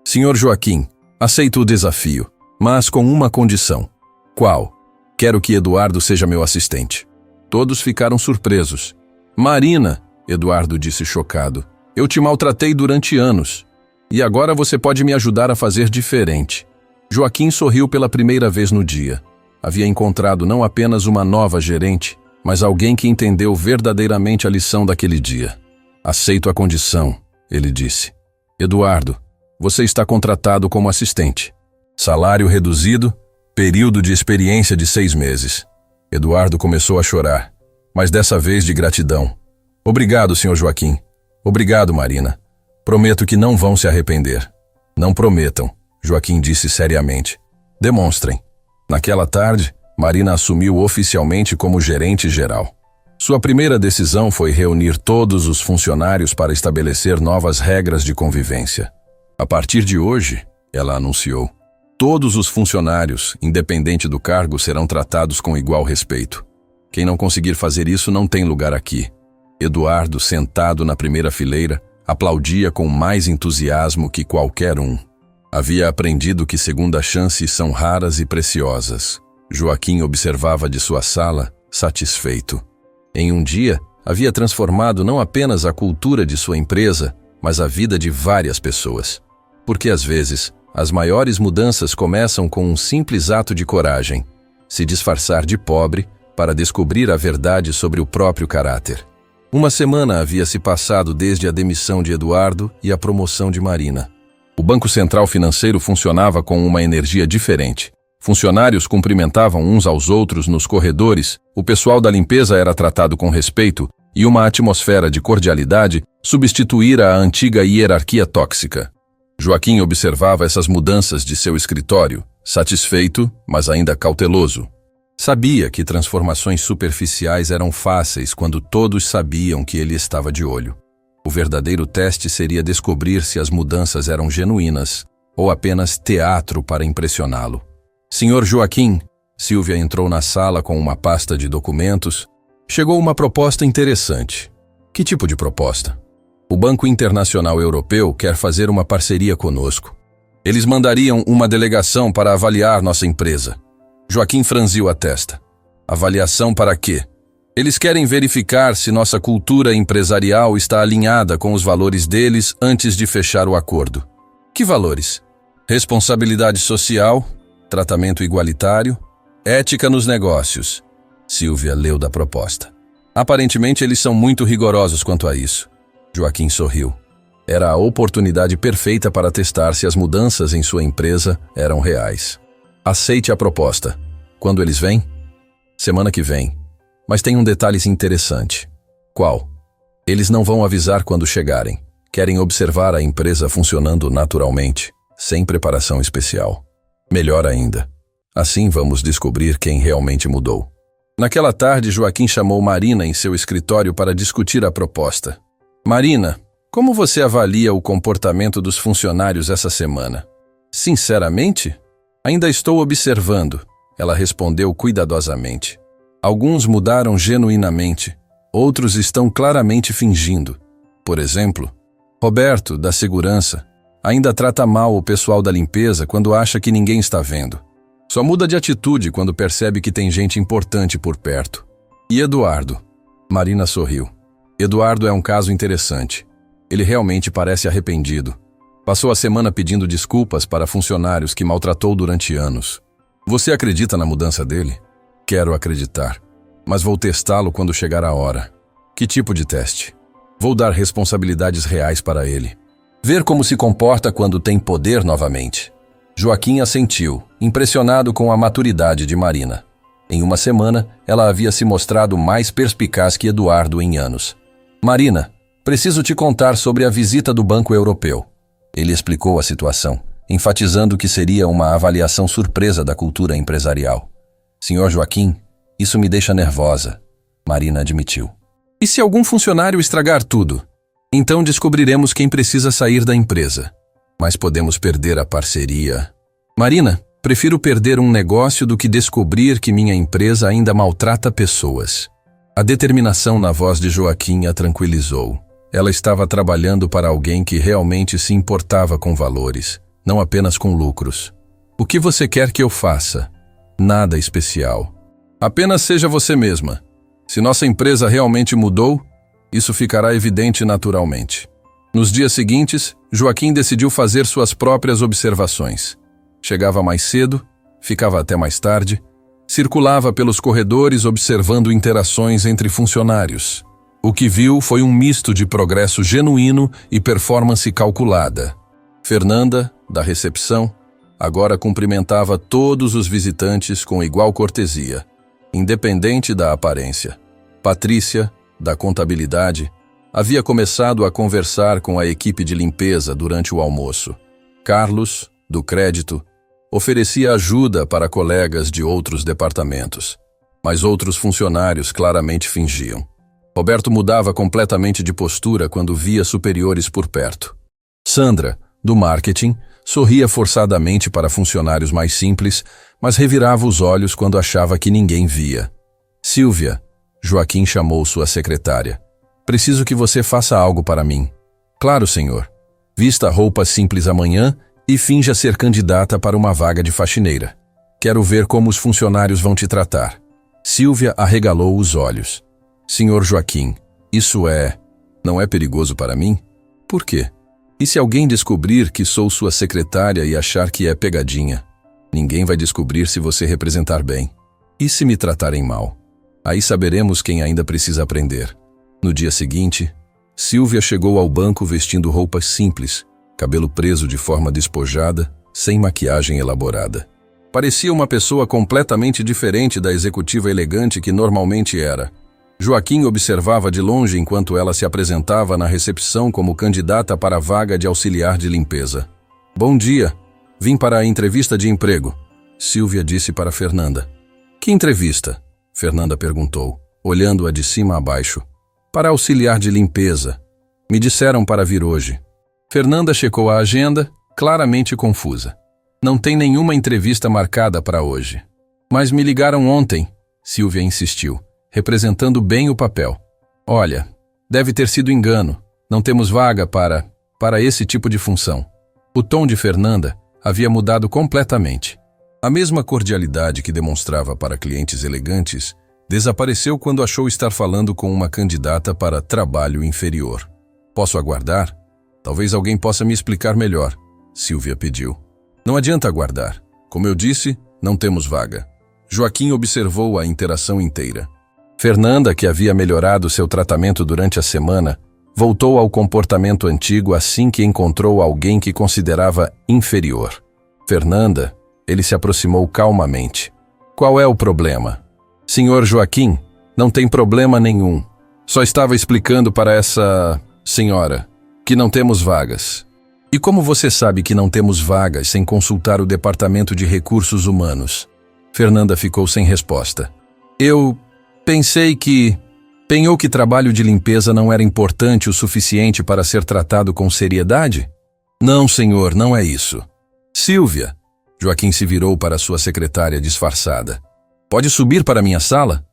Senhor Joaquim, aceito o desafio, mas com uma condição. Qual? Quero que Eduardo seja meu assistente. Todos ficaram surpresos. Marina, Eduardo disse chocado, eu te maltratei durante anos. E agora você pode me ajudar a fazer diferente. Joaquim sorriu pela primeira vez no dia. Havia encontrado não apenas uma nova gerente, mas alguém que entendeu verdadeiramente a lição daquele dia. Aceito a condição, ele disse. Eduardo, você está contratado como assistente. Salário reduzido, período de experiência de 6 meses. Eduardo começou a chorar, mas dessa vez de gratidão. Obrigado, Sr. Joaquim. Obrigado, Marina. Prometo que não vão se arrepender. Não prometam, Joaquim disse seriamente. Demonstrem. Naquela tarde, Marina assumiu oficialmente como gerente geral. Sua primeira decisão foi reunir todos os funcionários para estabelecer novas regras de convivência. A partir de hoje, ela anunciou, todos os funcionários, independente do cargo, serão tratados com igual respeito. Quem não conseguir fazer isso não tem lugar aqui. Eduardo, sentado na primeira fileira, aplaudia com mais entusiasmo que qualquer um. Havia aprendido que segundas chances são raras e preciosas. Joaquim observava de sua sala, satisfeito. Em um dia, havia transformado não apenas a cultura de sua empresa, mas a vida de várias pessoas. Porque às vezes, as maiores mudanças começam com um simples ato de coragem, se disfarçar de pobre para descobrir a verdade sobre o próprio caráter. Uma semana havia se passado desde a demissão de Eduardo e a promoção de Marina. O Banco Central Financeiro funcionava com uma energia diferente. Funcionários cumprimentavam uns aos outros nos corredores, o pessoal da limpeza era tratado com respeito e uma atmosfera de cordialidade substituíra a antiga hierarquia tóxica. Joaquim observava essas mudanças de seu escritório, satisfeito, mas ainda cauteloso. Sabia que transformações superficiais eram fáceis quando todos sabiam que ele estava de olho. O verdadeiro teste seria descobrir se as mudanças eram genuínas ou apenas teatro para impressioná-lo. Senhor Joaquim, Silvia entrou na sala com uma pasta de documentos. Chegou uma proposta interessante. Que tipo de proposta? O Banco Internacional Europeu quer fazer uma parceria conosco. Eles mandariam uma delegação para avaliar nossa empresa. Joaquim franziu a testa. Avaliação para quê? Eles querem verificar se nossa cultura empresarial está alinhada com os valores deles antes de fechar o acordo. Que valores? Responsabilidade social, tratamento igualitário, ética nos negócios. Silvia leu da proposta. Aparentemente eles são muito rigorosos quanto a isso. Joaquim sorriu. Era a oportunidade perfeita para testar se as mudanças em sua empresa eram reais. Aceite a proposta. Quando eles vêm? Semana que vem. Mas tem um detalhe interessante. Qual? Eles não vão avisar quando chegarem. Querem observar a empresa funcionando naturalmente, sem preparação especial. Melhor ainda. Assim vamos descobrir quem realmente mudou. Naquela tarde, Joaquim chamou Marina em seu escritório para discutir a proposta. Marina, como você avalia o comportamento dos funcionários essa semana? Sinceramente? Ainda estou observando, ela respondeu cuidadosamente. Alguns mudaram genuinamente, outros estão claramente fingindo. Por exemplo, Roberto, da segurança, ainda trata mal o pessoal da limpeza quando acha que ninguém está vendo. Só muda de atitude quando percebe que tem gente importante por perto. E Eduardo? Marina sorriu. Eduardo é um caso interessante. Ele realmente parece arrependido. Passou a semana pedindo desculpas para funcionários que maltratou durante anos. Você acredita na mudança dele? Quero acreditar. Mas vou testá-lo quando chegar a hora. Que tipo de teste? Vou dar responsabilidades reais para ele. Ver como se comporta quando tem poder novamente. Joaquim assentiu, impressionado com a maturidade de Marina. Em uma semana, ela havia se mostrado mais perspicaz que Eduardo em anos. Marina, preciso te contar sobre a visita do Banco Europeu. Ele explicou a situação, enfatizando que seria uma avaliação surpresa da cultura empresarial. Senhor Joaquim, isso me deixa nervosa, Marina admitiu. E se algum funcionário estragar tudo? Então descobriremos quem precisa sair da empresa. Mas podemos perder a parceria. Marina, prefiro perder um negócio do que descobrir que minha empresa ainda maltrata pessoas. A determinação na voz de Joaquim a tranquilizou. Ela estava trabalhando para alguém que realmente se importava com valores, não apenas com lucros. O que você quer que eu faça? Nada especial. Apenas seja você mesma. Se nossa empresa realmente mudou, isso ficará evidente naturalmente. Nos dias seguintes, Joaquim decidiu fazer suas próprias observações. Chegava mais cedo, ficava até mais tarde, circulava pelos corredores observando interações entre funcionários. O que viu foi um misto de progresso genuíno e performance calculada. Fernanda, da recepção, agora cumprimentava todos os visitantes com igual cortesia, independente da aparência. Patrícia, da contabilidade, havia começado a conversar com a equipe de limpeza durante o almoço. Carlos, do crédito, oferecia ajuda para colegas de outros departamentos, mas outros funcionários claramente fingiam. Roberto mudava completamente de postura quando via superiores por perto. Sandra, do marketing, sorria forçadamente para funcionários mais simples, mas revirava os olhos quando achava que ninguém via. Silvia, Joaquim chamou sua secretária. Preciso que você faça algo para mim. Claro, senhor. Vista roupa simples amanhã e finja ser candidata para uma vaga de faxineira. Quero ver como os funcionários vão te tratar. Silvia arregalou os olhos. Senhor Joaquim, não é perigoso para mim? Por quê? E se alguém descobrir que sou sua secretária e achar que é pegadinha? Ninguém vai descobrir se você representar bem. E se me tratarem mal? Aí saberemos quem ainda precisa aprender. No dia seguinte, Silvia chegou ao banco vestindo roupas simples, cabelo preso de forma despojada, sem maquiagem elaborada. Parecia uma pessoa completamente diferente da executiva elegante que normalmente era. Joaquim observava de longe enquanto ela se apresentava na recepção como candidata para a vaga de auxiliar de limpeza. Bom dia, vim para a entrevista de emprego, Silvia disse para Fernanda. Que entrevista? Fernanda perguntou, olhando-a de cima a baixo. Para auxiliar de limpeza. Me disseram para vir hoje. Fernanda checou a agenda, claramente confusa. Não tem nenhuma entrevista marcada para hoje. Mas me ligaram ontem, Silvia insistiu, representando bem o papel. Olha, deve ter sido engano. Não temos vaga para esse tipo de função. O tom de Fernanda havia mudado completamente. A mesma cordialidade que demonstrava para clientes elegantes desapareceu quando achou estar falando com uma candidata para trabalho inferior. Posso aguardar? Talvez alguém possa me explicar melhor, Silvia pediu. Não adianta aguardar. Como eu disse, não temos vaga. Joaquim observou a interação inteira. Fernanda, que havia melhorado seu tratamento durante a semana, voltou ao comportamento antigo assim que encontrou alguém que considerava inferior. Fernanda, ele se aproximou calmamente. Qual é o problema? Senhor Joaquim, não tem problema nenhum. Só estava explicando para essa senhora que não temos vagas. E como você sabe que não temos vagas sem consultar o Departamento de Recursos Humanos? Fernanda ficou sem resposta. Eu pensei que trabalho de limpeza não era importante o suficiente para ser tratado com seriedade? Não, senhor, não é isso. Silvia, Joaquim se virou para sua secretária disfarçada. Pode subir para minha sala?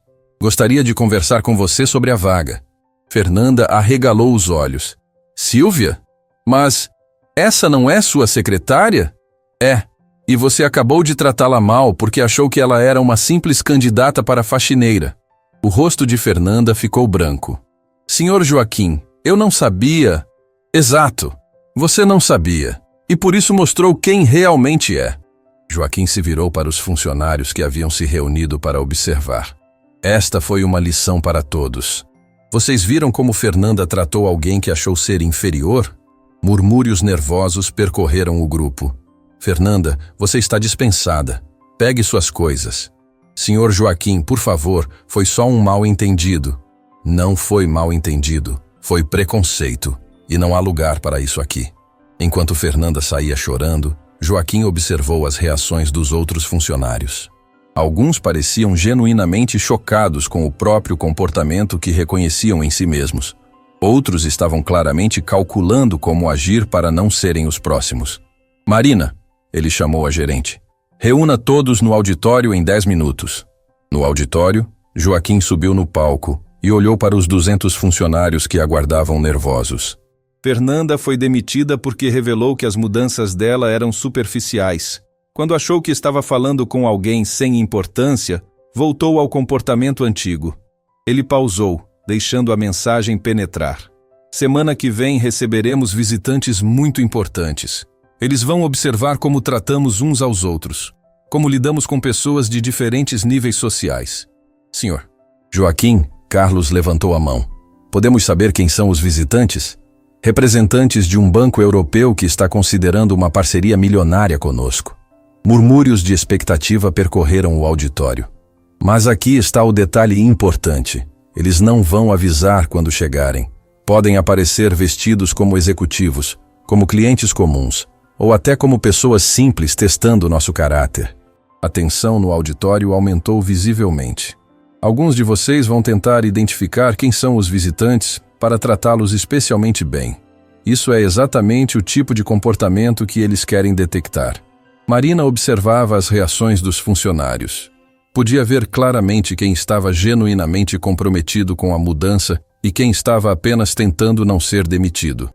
Gostaria de conversar com você sobre a vaga. Fernanda arregalou os olhos. Silvia? Mas essa não é sua secretária? É, e você acabou de tratá-la mal porque achou que ela era uma simples candidata para faxineira. O rosto de Fernanda ficou branco. Senhor Joaquim, eu não sabia. Exato, você não sabia. E por isso mostrou quem realmente é. Joaquim se virou para os funcionários que haviam se reunido para observar. Esta foi uma lição para todos. Vocês viram como Fernanda tratou alguém que achou ser inferior? Murmúrios nervosos percorreram o grupo. Fernanda, você está dispensada. Pegue suas coisas. Senhor Joaquim, por favor, foi só um mal-entendido. Não foi mal-entendido, foi preconceito. E não há lugar para isso aqui. Enquanto Fernanda saía chorando, Joaquim observou as reações dos outros funcionários. Alguns pareciam genuinamente chocados com o próprio comportamento que reconheciam em si mesmos. Outros estavam claramente calculando como agir para não serem os próximos. Marina, ele chamou a gerente. Reúna todos no auditório em 10 minutos. No auditório, Joaquim subiu no palco e olhou para os 200 funcionários que aguardavam nervosos. Fernanda foi demitida porque revelou que as mudanças dela eram superficiais. Quando achou que estava falando com alguém sem importância, voltou ao comportamento antigo. Ele pausou, deixando a mensagem penetrar. Semana que vem receberemos visitantes muito importantes. Eles vão observar como tratamos uns aos outros, como lidamos com pessoas de diferentes níveis sociais. Senhor. Joaquim, Carlos levantou a mão. Podemos saber quem são os visitantes? Representantes de um banco europeu que está considerando uma parceria milionária conosco. Murmúrios de expectativa percorreram o auditório. Mas aqui está o detalhe importante. Eles não vão avisar quando chegarem. Podem aparecer vestidos como executivos, como clientes comuns, ou até como pessoas simples testando nosso caráter. A tensão no auditório aumentou visivelmente. Alguns de vocês vão tentar identificar quem são os visitantes para tratá-los especialmente bem. Isso é exatamente o tipo de comportamento que eles querem detectar. Marina observava as reações dos funcionários. Podia ver claramente quem estava genuinamente comprometido com a mudança e quem estava apenas tentando não ser demitido.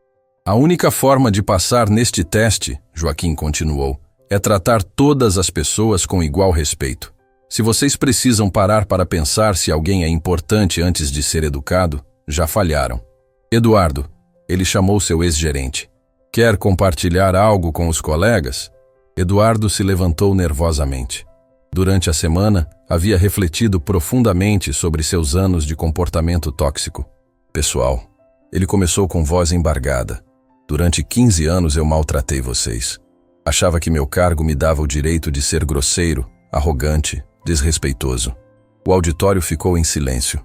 A única forma de passar neste teste, Joaquim continuou, é tratar todas as pessoas com igual respeito. Se vocês precisam parar para pensar se alguém é importante antes de ser educado, já falharam. Eduardo, ele chamou seu ex-gerente. Quer compartilhar algo com os colegas? Eduardo se levantou nervosamente. Durante a semana, havia refletido profundamente sobre seus anos de comportamento tóxico. Pessoal, ele começou com voz embargada. Durante 15 anos eu maltratei vocês. Achava que meu cargo me dava o direito de ser grosseiro, arrogante, desrespeitoso. O auditório ficou em silêncio.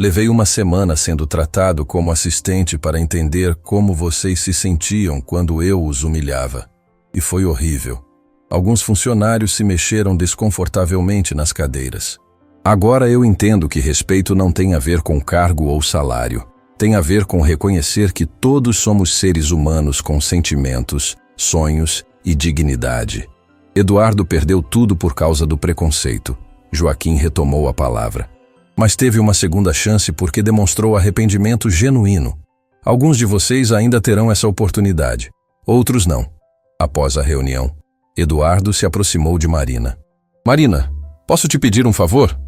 Levei uma semana sendo tratado como assistente para entender como vocês se sentiam quando eu os humilhava. E foi horrível. Alguns funcionários se mexeram desconfortavelmente nas cadeiras. Agora eu entendo que respeito não tem a ver com cargo ou salário. Tem a ver com reconhecer que todos somos seres humanos com sentimentos, sonhos e dignidade. Eduardo perdeu tudo por causa do preconceito. Joaquim retomou a palavra. Mas teve uma segunda chance porque demonstrou arrependimento genuíno. Alguns de vocês ainda terão essa oportunidade, outros não. Após a reunião, Eduardo se aproximou de Marina. Marina, posso te pedir um favor?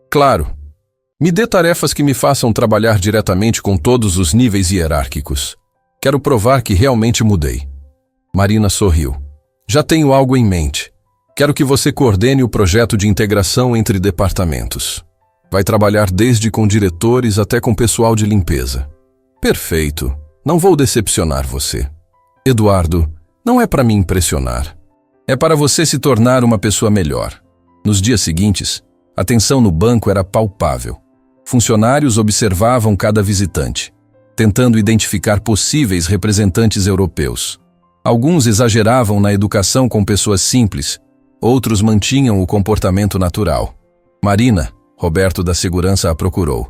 Claro. Me dê tarefas que me façam trabalhar diretamente com todos os níveis hierárquicos. Quero provar que realmente mudei. Marina sorriu. Já tenho algo em mente. Quero que você coordene o projeto de integração entre departamentos. Vai trabalhar desde com diretores até com pessoal de limpeza. Perfeito. Não vou decepcionar você. Eduardo, não é para me impressionar. É para você se tornar uma pessoa melhor. Nos dias seguintes, a tensão no banco era palpável. Funcionários observavam cada visitante, tentando identificar possíveis representantes europeus. Alguns exageravam na educação com pessoas simples, outros mantinham o comportamento natural. Marina, Roberto da Segurança a procurou.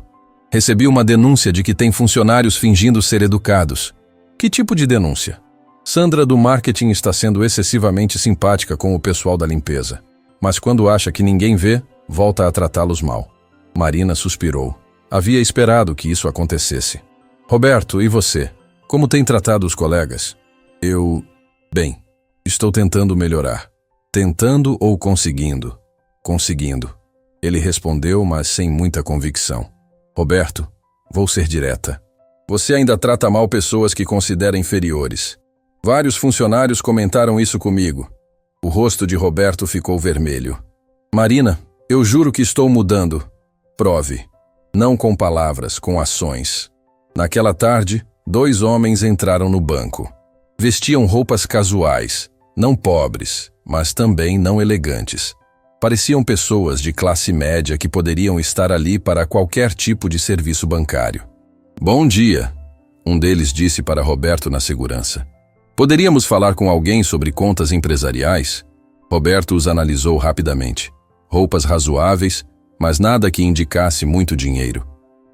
Recebi uma denúncia de que tem funcionários fingindo ser educados. Que tipo de denúncia? Sandra do marketing está sendo excessivamente simpática com o pessoal da limpeza, mas quando acha que ninguém vê, volta a tratá-los mal. Marina suspirou. Havia esperado que isso acontecesse. Roberto, e você? Como tem tratado os colegas? Bem, estou tentando melhorar. Tentando ou conseguindo? Conseguindo. Ele respondeu, mas sem muita convicção. Roberto, vou ser direta. Você ainda trata mal pessoas que considera inferiores. Vários funcionários comentaram isso comigo. O rosto de Roberto ficou vermelho. Marina, eu juro que estou mudando. Prove. Não com palavras, com ações. Naquela tarde, 2 homens entraram no banco. Vestiam roupas casuais, não pobres, mas também não elegantes. Pareciam pessoas de classe média que poderiam estar ali para qualquer tipo de serviço bancário. Bom dia, um deles disse para Roberto na segurança. Poderíamos falar com alguém sobre contas empresariais? Roberto os analisou rapidamente. Roupas razoáveis, mas nada que indicasse muito dinheiro.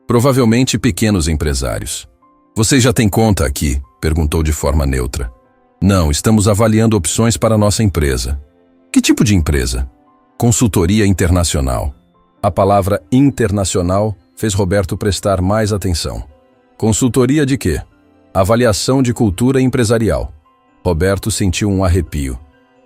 Provavelmente pequenos empresários. Você já tem conta aqui? Perguntou de forma neutra. Não, estamos avaliando opções para nossa empresa. Que tipo de empresa? Consultoria internacional. A palavra internacional fez Roberto prestar mais atenção. Consultoria de quê? Avaliação de cultura empresarial. Roberto sentiu um arrepio.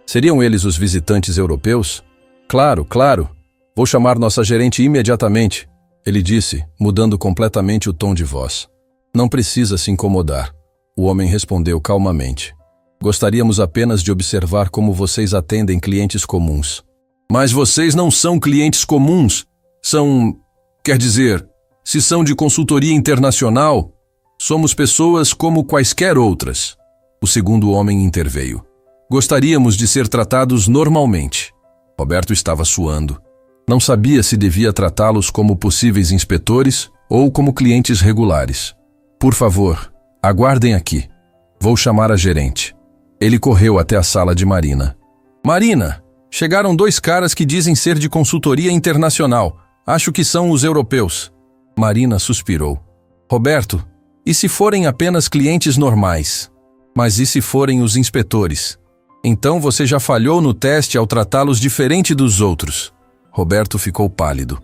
Seriam eles os visitantes europeus? Claro, claro. Vou chamar nossa gerente imediatamente. Ele disse, mudando completamente o tom de voz. Não precisa se incomodar. O homem respondeu calmamente. Gostaríamos apenas de observar como vocês atendem clientes comuns. Mas vocês não são clientes comuns. Quer dizer, se são de consultoria internacional, somos pessoas como quaisquer outras. O segundo homem interveio. Gostaríamos de ser tratados normalmente. Roberto estava suando. Não sabia se devia tratá-los como possíveis inspetores ou como clientes regulares. Por favor, aguardem aqui. Vou chamar a gerente. Ele correu até a sala de Marina. Marina, chegaram 2 caras que dizem ser de consultoria internacional. Acho que são os europeus. Marina suspirou. Roberto, e se forem apenas clientes normais? Mas e se forem os inspetores? Então você já falhou no teste ao tratá-los diferente dos outros. Roberto ficou pálido.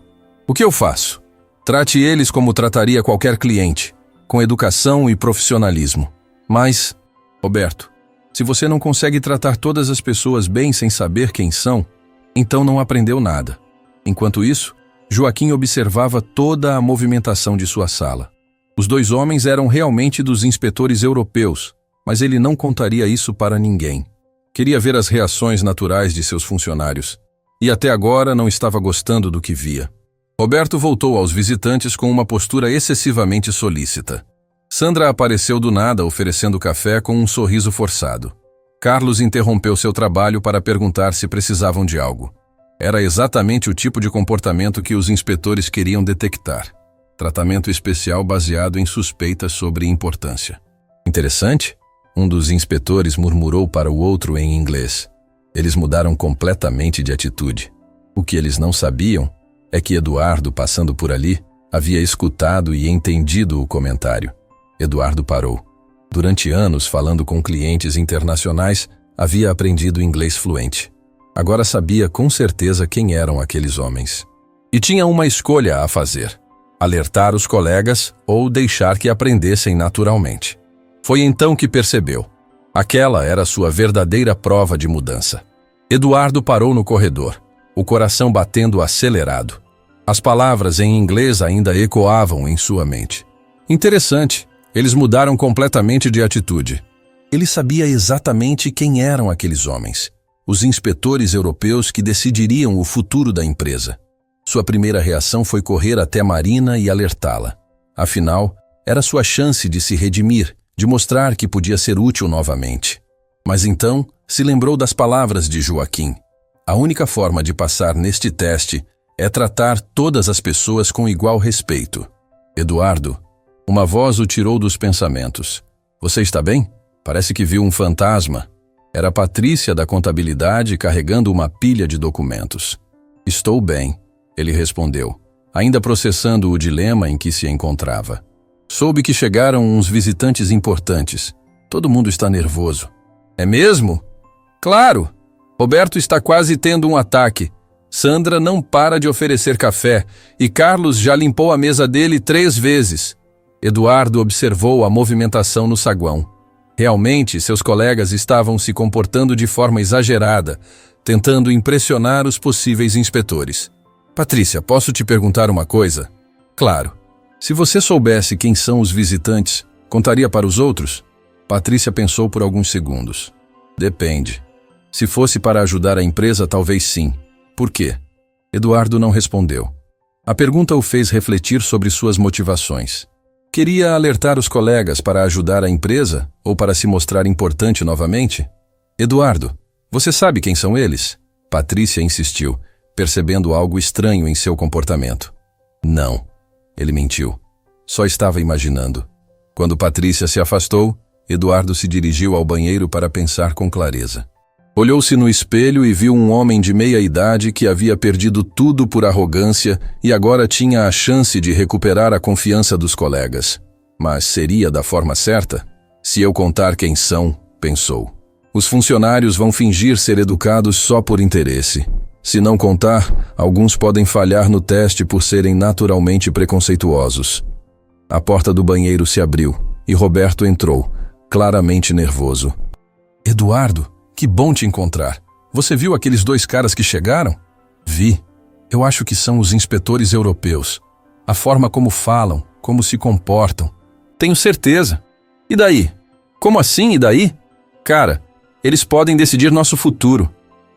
O que eu faço? Trate eles como trataria qualquer cliente, com educação e profissionalismo. Mas, Roberto, se você não consegue tratar todas as pessoas bem sem saber quem são, então não aprendeu nada. Enquanto isso, Joaquim observava toda a movimentação de sua sala. Os 2 homens eram realmente dos inspetores europeus, mas ele não contaria isso para ninguém. Queria ver as reações naturais de seus funcionários. E até agora não estava gostando do que via. Roberto voltou aos visitantes com uma postura excessivamente solícita. Sandra apareceu do nada oferecendo café com um sorriso forçado. Carlos interrompeu seu trabalho para perguntar se precisavam de algo. Era exatamente o tipo de comportamento que os inspetores queriam detectar. Tratamento especial baseado em suspeitas sobre importância. Interessante? Um dos inspetores murmurou para o outro em inglês. Eles mudaram completamente de atitude. O que eles não sabiam é que Eduardo, passando por ali, havia escutado e entendido o comentário. Eduardo parou. Durante anos, falando com clientes internacionais, havia aprendido inglês fluente. Agora sabia com certeza quem eram aqueles homens. E tinha uma escolha a fazer: alertar os colegas ou deixar que aprendessem naturalmente. Foi então que percebeu. Aquela era sua verdadeira prova de mudança. Eduardo parou no corredor, o coração batendo acelerado. As palavras em inglês ainda ecoavam em sua mente. Interessante, eles mudaram completamente de atitude. Ele sabia exatamente quem eram aqueles homens, os inspetores europeus que decidiriam o futuro da empresa. Sua primeira reação foi correr até Marina e alertá-la. Afinal, era sua chance de se redimir, de mostrar que podia ser útil novamente. Mas então, se lembrou das palavras de Joaquim. A única forma de passar neste teste é tratar todas as pessoas com igual respeito. Eduardo, uma voz o tirou dos pensamentos. Você está bem? Parece que viu um fantasma. Era Patrícia da contabilidade carregando uma pilha de documentos. Estou bem, ele respondeu, ainda processando o dilema em que se encontrava. Soube que chegaram uns visitantes importantes. Todo mundo está nervoso. É mesmo? Claro! Roberto está quase tendo um ataque. Sandra não para de oferecer café e Carlos já limpou a mesa dele 3 vezes. Eduardo observou a movimentação no saguão. Realmente, seus colegas estavam se comportando de forma exagerada, tentando impressionar os possíveis inspetores. Patrícia, posso te perguntar uma coisa? Claro. Se você soubesse quem são os visitantes, contaria para os outros? Patrícia pensou por alguns segundos. Depende. Se fosse para ajudar a empresa, talvez sim. Por quê? Eduardo não respondeu. A pergunta o fez refletir sobre suas motivações. Queria alertar os colegas para ajudar a empresa ou para se mostrar importante novamente? Eduardo, você sabe quem são eles? Patrícia insistiu, percebendo algo estranho em seu comportamento. Não. Ele mentiu. Só estava imaginando. Quando Patrícia se afastou, Eduardo se dirigiu ao banheiro para pensar com clareza. Olhou-se no espelho e viu um homem de meia idade que havia perdido tudo por arrogância e agora tinha a chance de recuperar a confiança dos colegas. Mas seria da forma certa? Se eu contar quem são, pensou. Os funcionários vão fingir ser educados só por interesse. Se não contar, alguns podem falhar no teste por serem naturalmente preconceituosos. A porta do banheiro se abriu e Roberto entrou, claramente nervoso. Eduardo, que bom te encontrar. Você viu aqueles 2 caras que chegaram? Vi. Eu acho que são os inspetores europeus. A forma como falam, como se comportam. Tenho certeza. E daí? Como assim, e daí? Cara, eles podem decidir nosso futuro.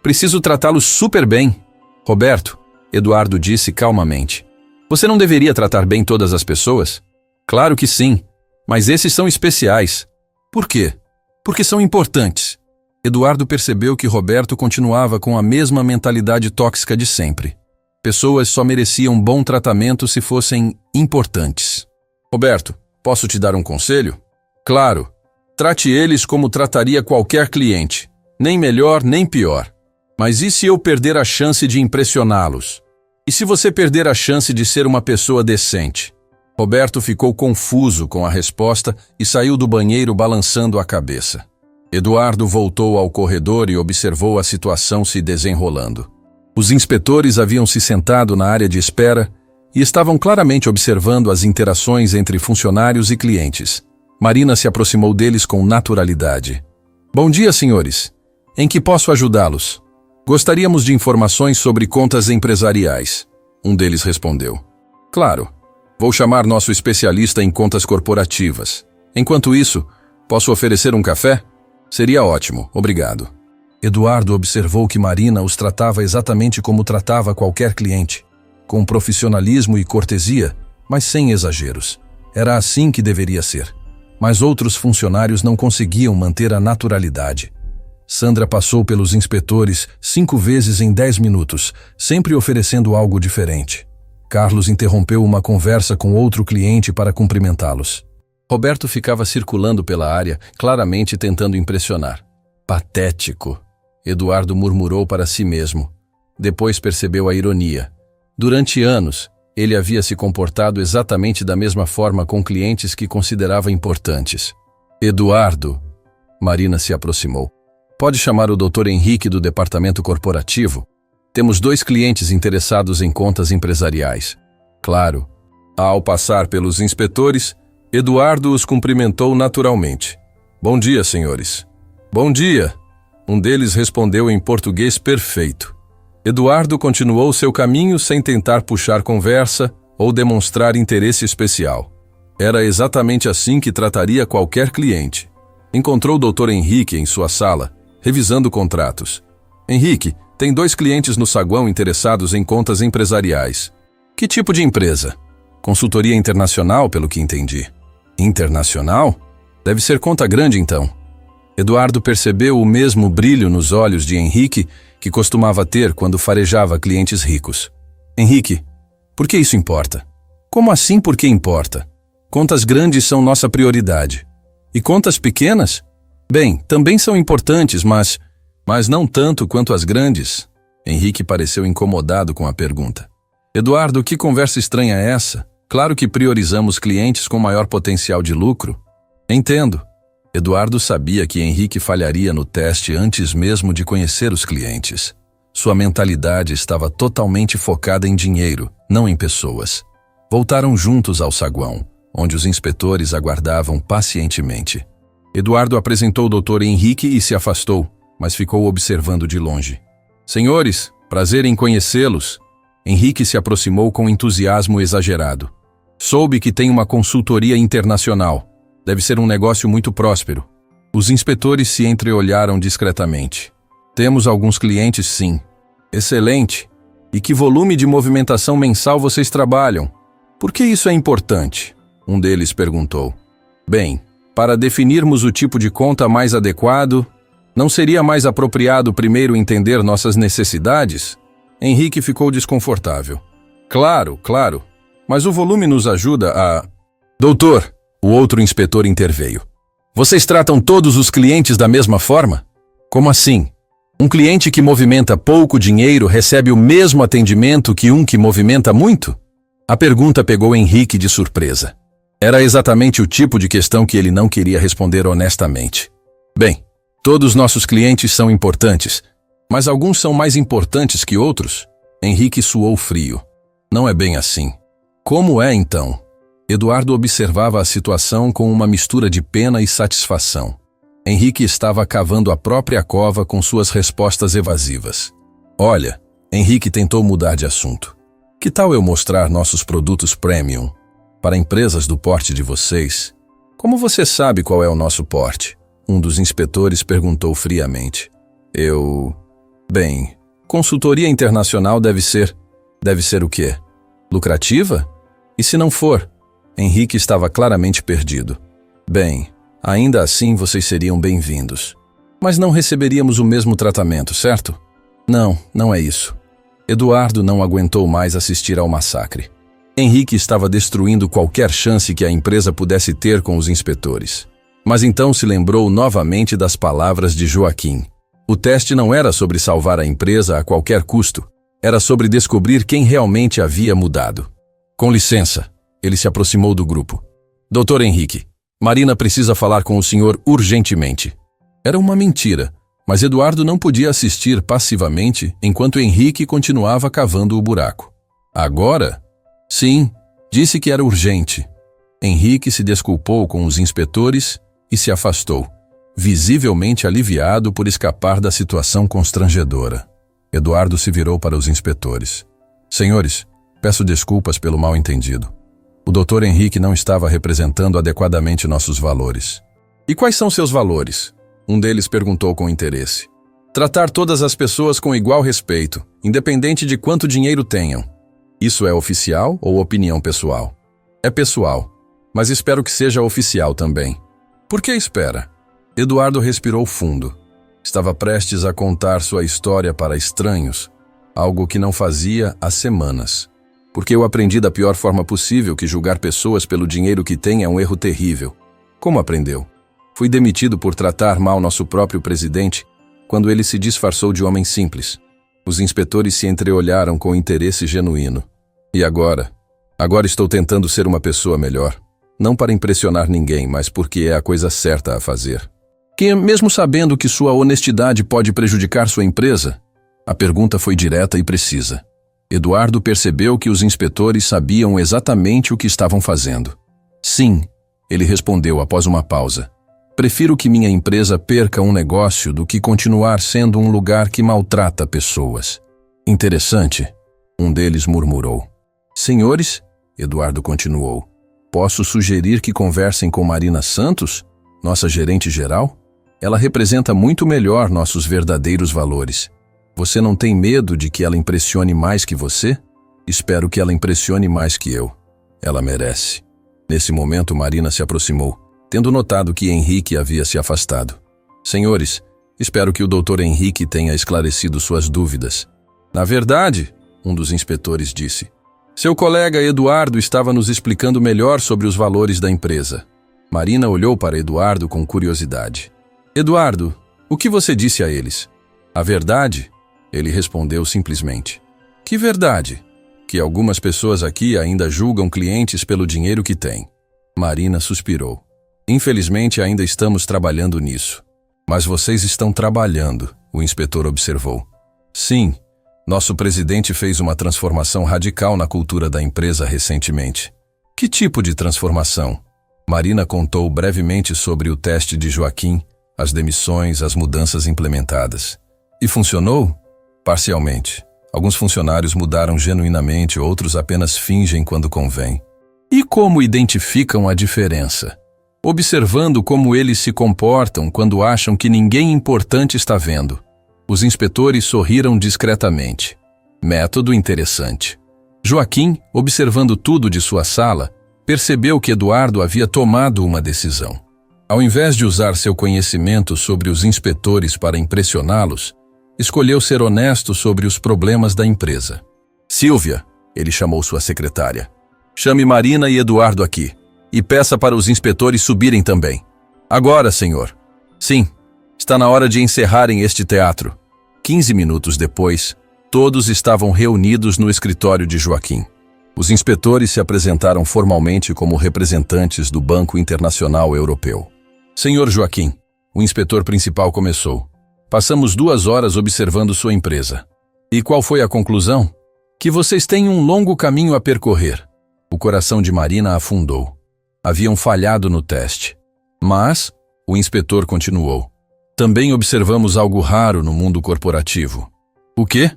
Preciso tratá-los super bem. Roberto, Eduardo disse calmamente. Você não deveria tratar bem todas as pessoas? Claro que sim, mas esses são especiais. Por quê? Porque são importantes. Eduardo percebeu que Roberto continuava com a mesma mentalidade tóxica de sempre. Pessoas só mereciam bom tratamento se fossem importantes. Roberto, posso te dar um conselho? Claro. Trate eles como trataria qualquer cliente. Nem melhor, nem pior. Mas e se eu perder a chance de impressioná-los? E se você perder a chance de ser uma pessoa decente? Roberto ficou confuso com a resposta e saiu do banheiro balançando a cabeça. Eduardo voltou ao corredor e observou a situação se desenrolando. Os inspetores haviam se sentado na área de espera e estavam claramente observando as interações entre funcionários e clientes. Marina se aproximou deles com naturalidade. Bom dia, senhores. Em que posso ajudá-los? Gostaríamos de informações sobre contas empresariais. Um deles respondeu. Claro. Vou chamar nosso especialista em contas corporativas. Enquanto isso, posso oferecer um café? Seria ótimo, obrigado. Eduardo observou que Marina os tratava exatamente como tratava qualquer cliente, com profissionalismo e cortesia, mas sem exageros. Era assim que deveria ser. Mas outros funcionários não conseguiam manter a naturalidade. Sandra passou pelos inspetores 5 vezes em 10 minutos, sempre oferecendo algo diferente. Carlos interrompeu uma conversa com outro cliente para cumprimentá-los. Roberto ficava circulando pela área, claramente tentando impressionar. Patético, Eduardo murmurou para si mesmo. Depois percebeu a ironia. Durante anos, ele havia se comportado exatamente da mesma forma com clientes que considerava importantes. Eduardo, Marina se aproximou. Pode chamar o Dr. Henrique do departamento corporativo? Temos 2 clientes interessados em contas empresariais. Claro. Ao passar pelos inspetores, Eduardo os cumprimentou naturalmente. Bom dia, senhores. Bom dia. Um deles respondeu em português perfeito. Eduardo continuou seu caminho sem tentar puxar conversa ou demonstrar interesse especial. Era exatamente assim que trataria qualquer cliente. Encontrou o Dr. Henrique em sua sala, revisando contratos. Henrique, tem 2 clientes no saguão interessados em contas empresariais. Que tipo de empresa? Consultoria internacional, pelo que entendi. Internacional? Deve ser conta grande, então. Eduardo percebeu o mesmo brilho nos olhos de Henrique que costumava ter quando farejava clientes ricos. Henrique, por que isso importa? Como assim por que importa? Contas grandes são nossa prioridade. E contas pequenas? Bem, também são importantes, mas não tanto quanto as grandes. Henrique pareceu incomodado com a pergunta. Eduardo, que conversa estranha é essa? Claro que priorizamos clientes com maior potencial de lucro. Entendo. Eduardo sabia que Henrique falharia no teste antes mesmo de conhecer os clientes. Sua mentalidade estava totalmente focada em dinheiro, não em pessoas. Voltaram juntos ao saguão, onde os inspetores aguardavam pacientemente. Eduardo apresentou o Dr. Henrique e se afastou, mas ficou observando de longe. Senhores, prazer em conhecê-los. Henrique se aproximou com entusiasmo exagerado. Soube que tem uma consultoria internacional. Deve ser um negócio muito próspero. Os inspetores se entreolharam discretamente. Temos alguns clientes, sim. Excelente. E que volume de movimentação mensal vocês trabalham? Por que isso é importante? Um deles perguntou. Bem, para definirmos o tipo de conta mais adequado, não seria mais apropriado primeiro entender nossas necessidades? Henrique ficou desconfortável. Claro, claro. Mas o volume nos ajuda a... Doutor, o outro inspetor interveio. Vocês tratam todos os clientes da mesma forma? Como assim? Um cliente que movimenta pouco dinheiro recebe o mesmo atendimento que um que movimenta muito? A pergunta pegou Henrique de surpresa. Era exatamente o tipo de questão que ele não queria responder honestamente. Bem, todos nossos clientes são importantes, mas alguns são mais importantes que outros? Henrique suou frio. Não é bem assim. Como é, então? Eduardo observava a situação com uma mistura de pena e satisfação. Henrique estava cavando a própria cova com suas respostas evasivas. Olha, Henrique tentou mudar de assunto. Que tal eu mostrar nossos produtos premium para empresas do porte de vocês? Como você sabe qual é o nosso porte? Um dos inspetores perguntou friamente. Bem, consultoria internacional deve ser o quê? Lucrativa? E se não for? Henrique estava claramente perdido. Bem, ainda assim vocês seriam bem-vindos. Mas não receberíamos o mesmo tratamento, certo? Não, não é isso. Eduardo não aguentou mais assistir ao massacre. Henrique estava destruindo qualquer chance que a empresa pudesse ter com os inspetores. Mas então se lembrou novamente das palavras de Joaquim. O teste não era sobre salvar a empresa a qualquer custo, era sobre descobrir quem realmente havia mudado. Com licença, ele se aproximou do grupo. Doutor Henrique, Marina precisa falar com o senhor urgentemente. Era uma mentira, mas Eduardo não podia assistir passivamente enquanto Henrique continuava cavando o buraco. Agora? Sim, disse que era urgente. Henrique se desculpou com os inspetores e se afastou, visivelmente aliviado por escapar da situação constrangedora. Eduardo se virou para os inspetores. Senhores, peço desculpas pelo mal-entendido. O Dr. Henrique não estava representando adequadamente nossos valores. E quais são seus valores? Um deles perguntou com interesse. Tratar todas as pessoas com igual respeito, independente de quanto dinheiro tenham. Isso é oficial ou opinião pessoal? É pessoal, mas espero que seja oficial também. Por que espera? Eduardo respirou fundo. Estava prestes a contar sua história para estranhos, algo que não fazia há semanas. Porque eu aprendi da pior forma possível que julgar pessoas pelo dinheiro que têm é um erro terrível. Como aprendeu? Fui demitido por tratar mal nosso próprio presidente quando ele se disfarçou de homem simples. Os inspetores se entreolharam com interesse genuíno. E agora? Agora estou tentando ser uma pessoa melhor. Não para impressionar ninguém, mas porque é a coisa certa a fazer. Que, mesmo sabendo que sua honestidade pode prejudicar sua empresa? A pergunta foi direta e precisa. Eduardo percebeu que os inspetores sabiam exatamente o que estavam fazendo. Sim, ele respondeu após uma pausa. Prefiro que minha empresa perca um negócio do que continuar sendo um lugar que maltrata pessoas. Interessante, um deles murmurou. Senhores, Eduardo continuou, posso sugerir que conversem com Marina Santos, nossa gerente-geral? Ela representa muito melhor nossos verdadeiros valores. Você não tem medo de que ela impressione mais que você? Espero que ela impressione mais que eu. Ela merece. Nesse momento, Marina se aproximou, tendo notado que Henrique havia se afastado. Senhores, espero que o Dr. Henrique tenha esclarecido suas dúvidas. Na verdade, um dos inspetores disse, seu colega Eduardo estava nos explicando melhor sobre os valores da empresa. Marina olhou para Eduardo com curiosidade. Eduardo, o que você disse a eles? A verdade? Ele respondeu simplesmente. Que verdade? Que algumas pessoas aqui ainda julgam clientes pelo dinheiro que têm. Marina suspirou. Infelizmente ainda estamos trabalhando nisso. Mas vocês estão trabalhando, o inspetor observou. Sim, nosso presidente fez uma transformação radical na cultura da empresa recentemente. Que tipo de transformação? Marina contou brevemente sobre o teste de Joaquim, as demissões, as mudanças implementadas. E funcionou? Parcialmente. Alguns funcionários mudaram genuinamente, outros apenas fingem quando convém. E como identificam a diferença? Observando como eles se comportam quando acham que ninguém importante está vendo. Os inspetores sorriram discretamente. Método interessante. Joaquim, observando tudo de sua sala, percebeu que Eduardo havia tomado uma decisão. Ao invés de usar seu conhecimento sobre os inspetores para impressioná-los, escolheu ser honesto sobre os problemas da empresa. Silvia, ele chamou sua secretária. Chame Marina e Eduardo aqui. E peça para os inspetores subirem também. Agora, senhor. Sim, está na hora de encerrarem este teatro. 15 minutos depois, todos estavam reunidos no escritório de Joaquim. Os inspetores se apresentaram formalmente como representantes do Banco Internacional Europeu. Senhor Joaquim, o inspetor principal começou. Passamos 2 horas observando sua empresa. E qual foi a conclusão? Que vocês têm um longo caminho a percorrer. O coração de Marina afundou. Haviam falhado no teste. Mas, o inspetor continuou. Também observamos algo raro no mundo corporativo. O quê?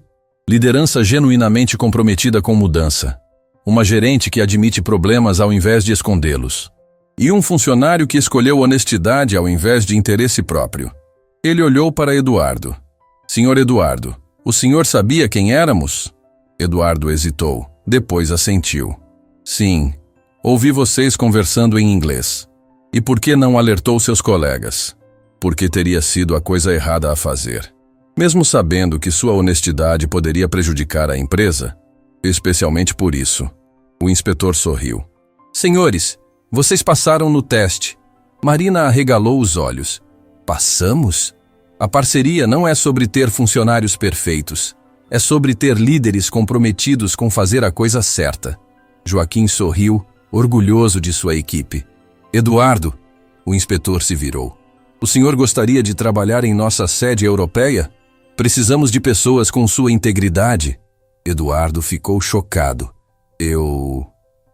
Liderança genuinamente comprometida com mudança. Uma gerente que admite problemas ao invés de escondê-los. E um funcionário que escolheu honestidade ao invés de interesse próprio. Ele olhou para Eduardo. Senhor Eduardo, o senhor sabia quem éramos? Eduardo hesitou, depois assentiu. Sim, ouvi vocês conversando em inglês. E por que não alertou seus colegas? Porque teria sido a coisa errada a fazer. Mesmo sabendo que sua honestidade poderia prejudicar a empresa, especialmente por isso. O inspetor sorriu. Senhores, vocês passaram no teste. Marina arregalou os olhos. Passamos? A parceria não é sobre ter funcionários perfeitos. É sobre ter líderes comprometidos com fazer a coisa certa. Joaquim sorriu, orgulhoso de sua equipe. Eduardo, o inspetor se virou. O senhor gostaria de trabalhar em nossa sede europeia? Precisamos de pessoas com sua integridade. Eduardo ficou chocado. Eu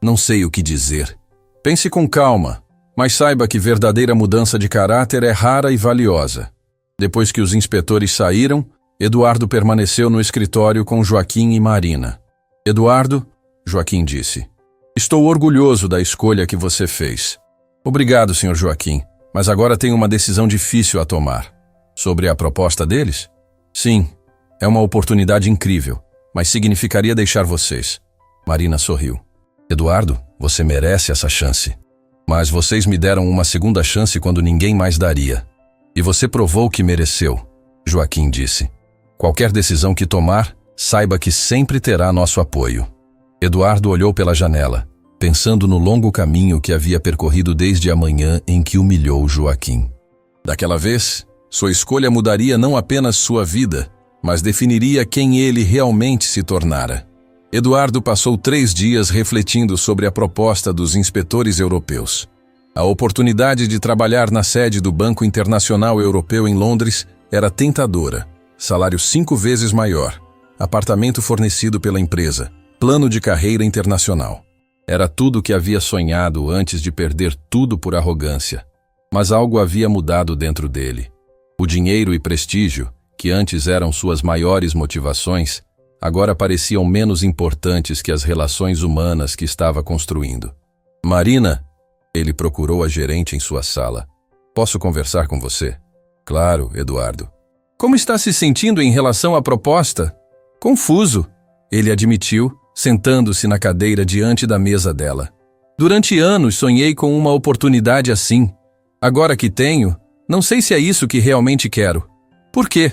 não sei o que dizer. Pense com calma, mas saiba que verdadeira mudança de caráter é rara e valiosa. Depois que os inspetores saíram, Eduardo permaneceu no escritório com Joaquim e Marina. Eduardo, Joaquim disse, estou orgulhoso da escolha que você fez. Obrigado, Sr. Joaquim, mas agora tenho uma decisão difícil a tomar. Sobre a proposta deles? Sim, é uma oportunidade incrível, mas significaria deixar vocês. Marina sorriu. Eduardo, você merece essa chance. Mas vocês me deram uma segunda chance quando ninguém mais daria. E você provou que mereceu, Joaquim disse. Qualquer decisão que tomar, saiba que sempre terá nosso apoio. Eduardo olhou pela janela, pensando no longo caminho que havia percorrido desde a manhã em que humilhou Joaquim. Daquela vez, sua escolha mudaria não apenas sua vida, mas definiria quem ele realmente se tornara. Eduardo passou 3 dias refletindo sobre a proposta dos inspetores europeus. A oportunidade de trabalhar na sede do Banco Internacional Europeu em Londres era tentadora. Salário 5 vezes maior, apartamento fornecido pela empresa, plano de carreira internacional. Era tudo o que havia sonhado antes de perder tudo por arrogância. Mas algo havia mudado dentro dele. O dinheiro e prestígio, que antes eram suas maiores motivações, agora pareciam menos importantes que as relações humanas que estava construindo. Marina, ele procurou a gerente em sua sala. Posso conversar com você? Claro, Eduardo. Como está se sentindo em relação à proposta? Confuso, ele admitiu, sentando-se na cadeira diante da mesa dela. Durante anos sonhei com uma oportunidade assim. Agora que tenho, não sei se é isso que realmente quero. Por quê?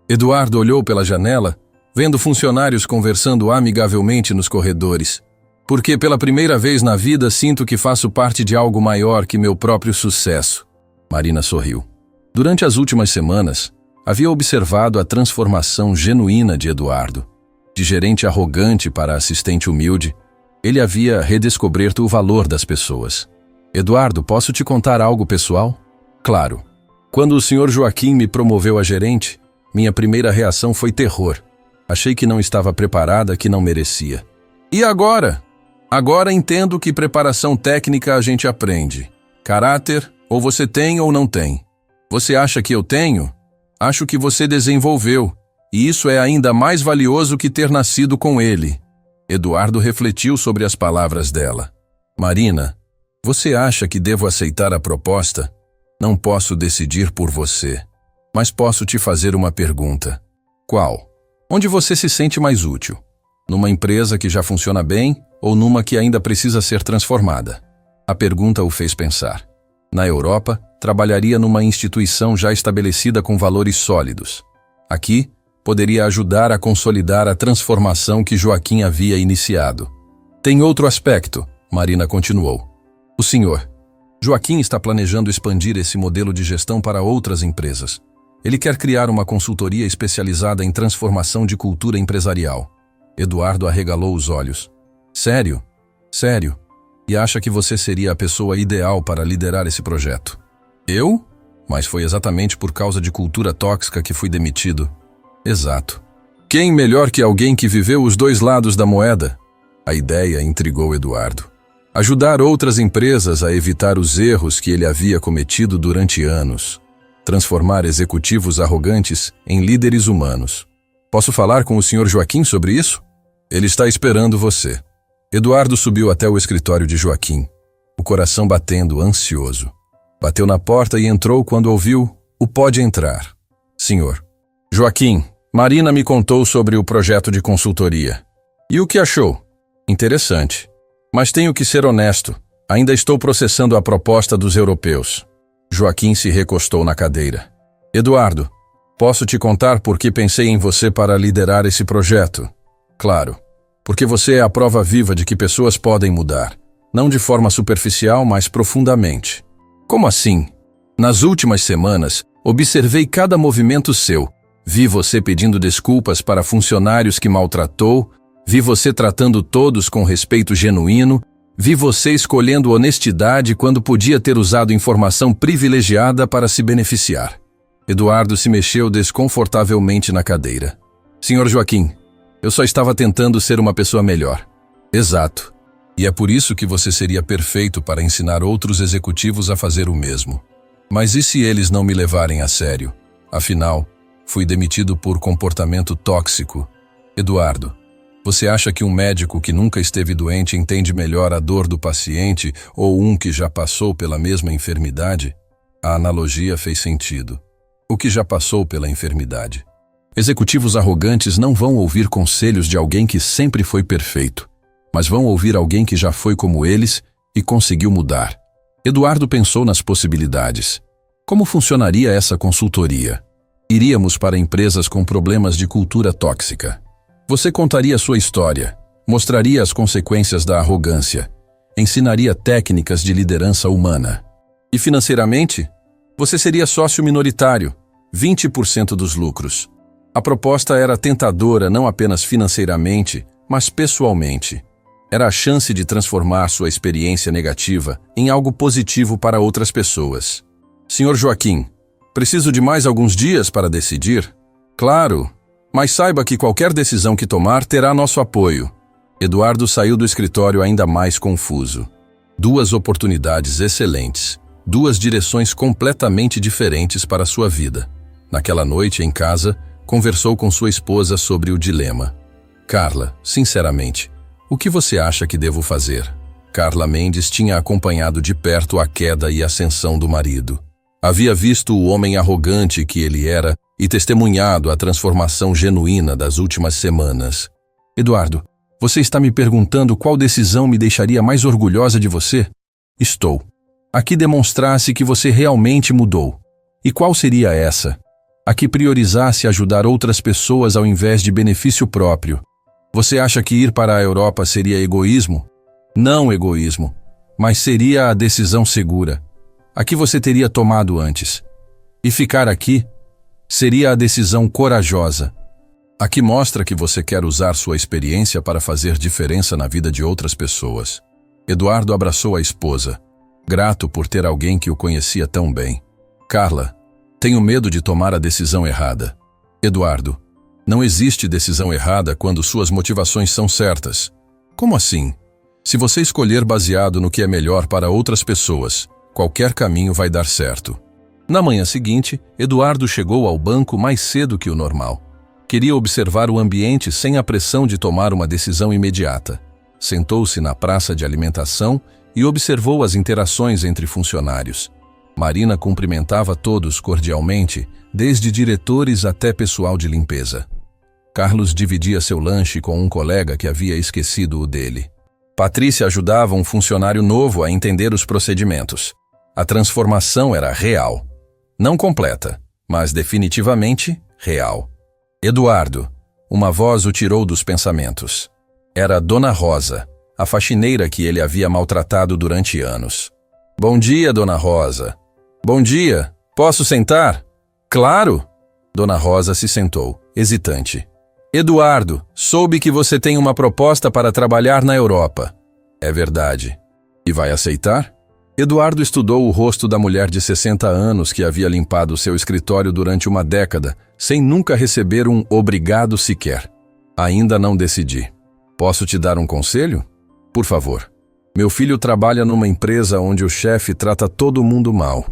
Eduardo olhou pela janela, vendo funcionários conversando amigavelmente nos corredores. Porque pela primeira vez na vida sinto que faço parte de algo maior que meu próprio sucesso. Marina sorriu. Durante as últimas semanas, havia observado a transformação genuína de Eduardo. De gerente arrogante para assistente humilde, ele havia redescoberto o valor das pessoas. Eduardo, posso te contar algo pessoal? Claro. Quando o Sr. Joaquim me promoveu a gerente, minha primeira reação foi terror. Achei que não estava preparada, que não merecia. E agora? Agora entendo que preparação técnica a gente aprende. Caráter, ou você tem ou não tem. Você acha que eu tenho? Acho que você desenvolveu, e isso é ainda mais valioso que ter nascido com ele. Eduardo refletiu sobre as palavras dela. Marina, você acha que devo aceitar a proposta? Não posso decidir por você, mas posso te fazer uma pergunta. Qual? Onde você se sente mais útil? Numa empresa que já funciona bem ou numa que ainda precisa ser transformada? A pergunta o fez pensar. Na Europa, trabalharia numa instituição já estabelecida com valores sólidos. Aqui, poderia ajudar a consolidar a transformação que Joaquim havia iniciado. Tem outro aspecto, Marina continuou. O senhor, Joaquim está planejando expandir esse modelo de gestão para outras empresas. Ele quer criar uma consultoria especializada em transformação de cultura empresarial. Eduardo arregalou os olhos. Sério? Sério? E acha que você seria a pessoa ideal para liderar esse projeto? Eu? Mas foi exatamente por causa de cultura tóxica que fui demitido. Exato. Quem melhor que alguém que viveu os 2 lados da moeda? A ideia intrigou Eduardo. Ajudar outras empresas a evitar os erros que ele havia cometido durante anos. Transformar executivos arrogantes em líderes humanos. Posso falar com o Sr. Joaquim sobre isso? Ele está esperando você. Eduardo subiu até o escritório de Joaquim, o coração batendo, ansioso. Bateu na porta e entrou quando ouviu o "pode entrar". Senhor. Joaquim, Marina me contou sobre o projeto de consultoria. E o que achou? Interessante. Mas tenho que ser honesto. Ainda estou processando a proposta dos europeus. Joaquim se recostou na cadeira. Eduardo, posso te contar por que pensei em você para liderar esse projeto? Claro, porque você é a prova viva de que pessoas podem mudar. Não de forma superficial, mas profundamente. Como assim? Nas últimas semanas, observei cada movimento seu. Vi você pedindo desculpas para funcionários que maltratou, vi você tratando todos com respeito genuíno, vi você escolhendo honestidade quando podia ter usado informação privilegiada para se beneficiar. Eduardo se mexeu desconfortavelmente na cadeira. Senhor Joaquim, eu só estava tentando ser uma pessoa melhor. Exato. E é por isso que você seria perfeito para ensinar outros executivos a fazer o mesmo. Mas e se eles não me levarem a sério? Afinal, fui demitido por comportamento tóxico. Eduardo, você acha que um médico que nunca esteve doente entende melhor a dor do paciente ou um que já passou pela mesma enfermidade? A analogia fez sentido. O que já passou pela enfermidade. Executivos arrogantes não vão ouvir conselhos de alguém que sempre foi perfeito, mas vão ouvir alguém que já foi como eles e conseguiu mudar. Eduardo pensou nas possibilidades. Como funcionaria essa consultoria? Iríamos para empresas com problemas de cultura tóxica. Você contaria sua história, mostraria as consequências da arrogância, ensinaria técnicas de liderança humana. E financeiramente, você seria sócio minoritário, 20% dos lucros. A proposta era tentadora não apenas financeiramente, mas pessoalmente. Era a chance de transformar sua experiência negativa em algo positivo para outras pessoas. Senhor Joaquim, preciso de mais alguns dias para decidir? Claro, mas saiba que qualquer decisão que tomar terá nosso apoio. Eduardo saiu do escritório ainda mais confuso. Duas oportunidades excelentes, duas direções completamente diferentes para sua vida. Naquela noite, em casa, conversou com sua esposa sobre o dilema. Carla, sinceramente, o que você acha que devo fazer? Carla Mendes tinha acompanhado de perto a queda e ascensão do marido. Havia visto o homem arrogante que ele era e testemunhado a transformação genuína das últimas semanas. Eduardo, você está me perguntando qual decisão me deixaria mais orgulhosa de você? Estou. A que demonstrasse que você realmente mudou. E qual seria essa? A que priorizasse ajudar outras pessoas ao invés de benefício próprio. Você acha que ir para a Europa seria egoísmo? Não egoísmo, mas seria a decisão segura. A que você teria tomado antes. E ficar aqui seria a decisão corajosa. A que mostra que você quer usar sua experiência para fazer diferença na vida de outras pessoas. Eduardo abraçou a esposa, grato por ter alguém que o conhecia tão bem. Carla, tenho medo de tomar a decisão errada. Eduardo, não existe decisão errada quando suas motivações são certas. Como assim? Se você escolher baseado no que é melhor para outras pessoas, qualquer caminho vai dar certo. Na manhã seguinte, Eduardo chegou ao banco mais cedo que o normal. Queria observar o ambiente sem a pressão de tomar uma decisão imediata. Sentou-se na praça de alimentação e observou as interações entre funcionários. Marina cumprimentava todos cordialmente, desde diretores até pessoal de limpeza. Carlos dividia seu lanche com um colega que havia esquecido o dele. Patrícia ajudava um funcionário novo a entender os procedimentos. A transformação era real. Não completa, mas definitivamente real. Eduardo, uma voz o tirou dos pensamentos. Era Dona Rosa, a faxineira que ele havia maltratado durante anos. Bom dia, Dona Rosa. Bom dia. Posso sentar? Claro. Dona Rosa se sentou, hesitante. Eduardo, soube que você tem uma proposta para trabalhar na Europa. É verdade. E vai aceitar? Eduardo estudou o rosto da mulher de 60 anos que havia limpado seu escritório durante uma década, sem nunca receber um obrigado sequer. Ainda não decidi. Posso te dar um conselho? Por favor. Meu filho trabalha numa empresa onde o chefe trata todo mundo mal.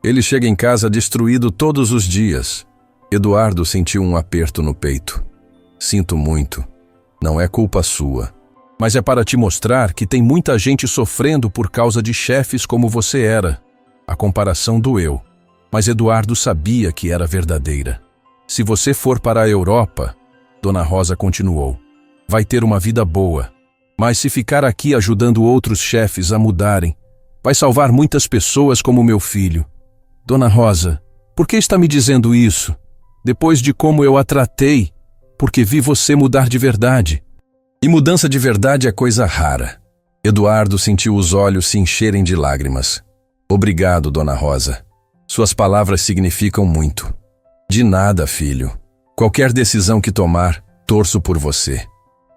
Ele chega em casa destruído todos os dias. Eduardo sentiu um aperto no peito. Sinto muito. Não é culpa sua. Mas é para te mostrar que tem muita gente sofrendo por causa de chefes como você era. A comparação doeu. Mas Eduardo sabia que era verdadeira. Se você for para a Europa, Dona Rosa continuou, vai ter uma vida boa. Mas se ficar aqui ajudando outros chefes a mudarem, vai salvar muitas pessoas como meu filho. Dona Rosa, por que está me dizendo isso? Depois de como eu a tratei, porque vi você mudar de verdade. E mudança de verdade é coisa rara. Eduardo sentiu os olhos se encherem de lágrimas. Obrigado, Dona Rosa. Suas palavras significam muito. De nada, filho. Qualquer decisão que tomar, torço por você.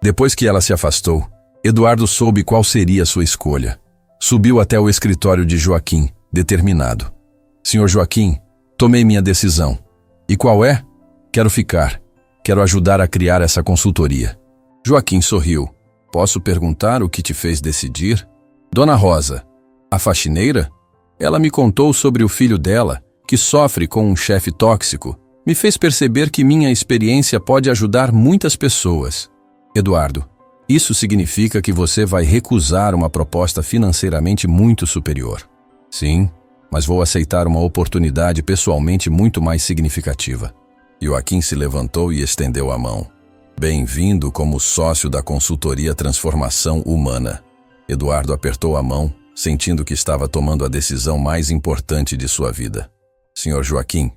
Depois que ela se afastou, Eduardo soube qual seria sua escolha. Subiu até o escritório de Joaquim, determinado. Senhor Joaquim, tomei minha decisão. E qual é? Quero ficar. Quero ajudar a criar essa consultoria. Joaquim sorriu. Posso perguntar o que te fez decidir? Dona Rosa, a faxineira? Ela me contou sobre o filho dela, que sofre com um chefe tóxico. Me fez perceber que minha experiência pode ajudar muitas pessoas. Eduardo, isso significa que você vai recusar uma proposta financeiramente muito superior. Sim, mas vou aceitar uma oportunidade pessoalmente muito mais significativa. Joaquim se levantou e estendeu a mão. Bem-vindo como sócio da consultoria Transformação Humana. Eduardo apertou a mão, sentindo que estava tomando a decisão mais importante de sua vida. Senhor Joaquim,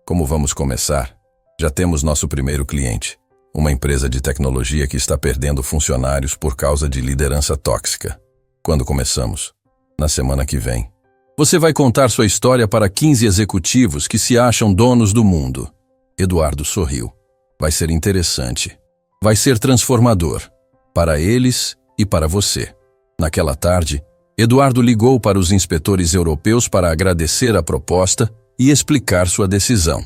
como vamos começar? Já temos nosso primeiro cliente, uma empresa de tecnologia que está perdendo funcionários por causa de liderança tóxica. Quando começamos? Na semana que vem. Você vai contar sua história para 15 executivos que se acham donos do mundo. Eduardo sorriu. Vai ser interessante. Vai ser transformador. Para eles e para você. Naquela tarde, Eduardo ligou para os inspetores europeus para agradecer a proposta e explicar sua decisão.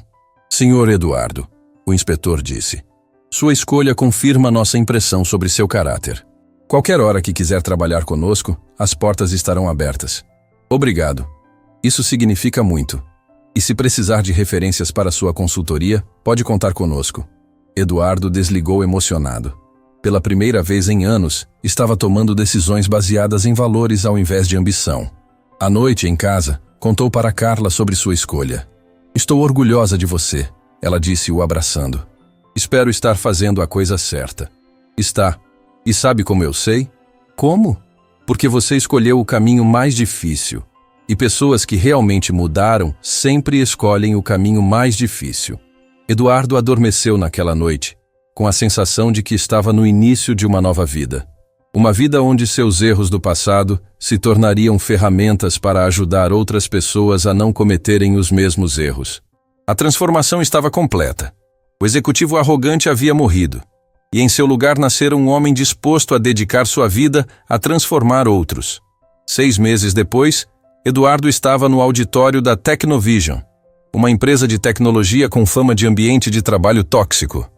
Senhor Eduardo, o inspetor disse, sua escolha confirma nossa impressão sobre seu caráter. Qualquer hora que quiser trabalhar conosco, as portas estarão abertas. Obrigado. Isso significa muito. E se precisar de referências para sua consultoria, pode contar conosco. Eduardo desligou emocionado. Pela primeira vez em anos, estava tomando decisões baseadas em valores ao invés de ambição. À noite, em casa, contou para Carla sobre sua escolha. Estou orgulhosa de você, ela disse, o abraçando. Espero estar fazendo a coisa certa. Está. E sabe como eu sei? Como? Porque você escolheu o caminho mais difícil. E pessoas que realmente mudaram sempre escolhem o caminho mais difícil. Eduardo adormeceu naquela noite, com a sensação de que estava no início de uma nova vida. Uma vida onde seus erros do passado se tornariam ferramentas para ajudar outras pessoas a não cometerem os mesmos erros. A transformação estava completa. O executivo arrogante havia morrido, e em seu lugar nascera um homem disposto a dedicar sua vida a transformar outros. 6 meses depois, Eduardo estava no auditório da Technovision, uma empresa de tecnologia com fama de ambiente de trabalho tóxico.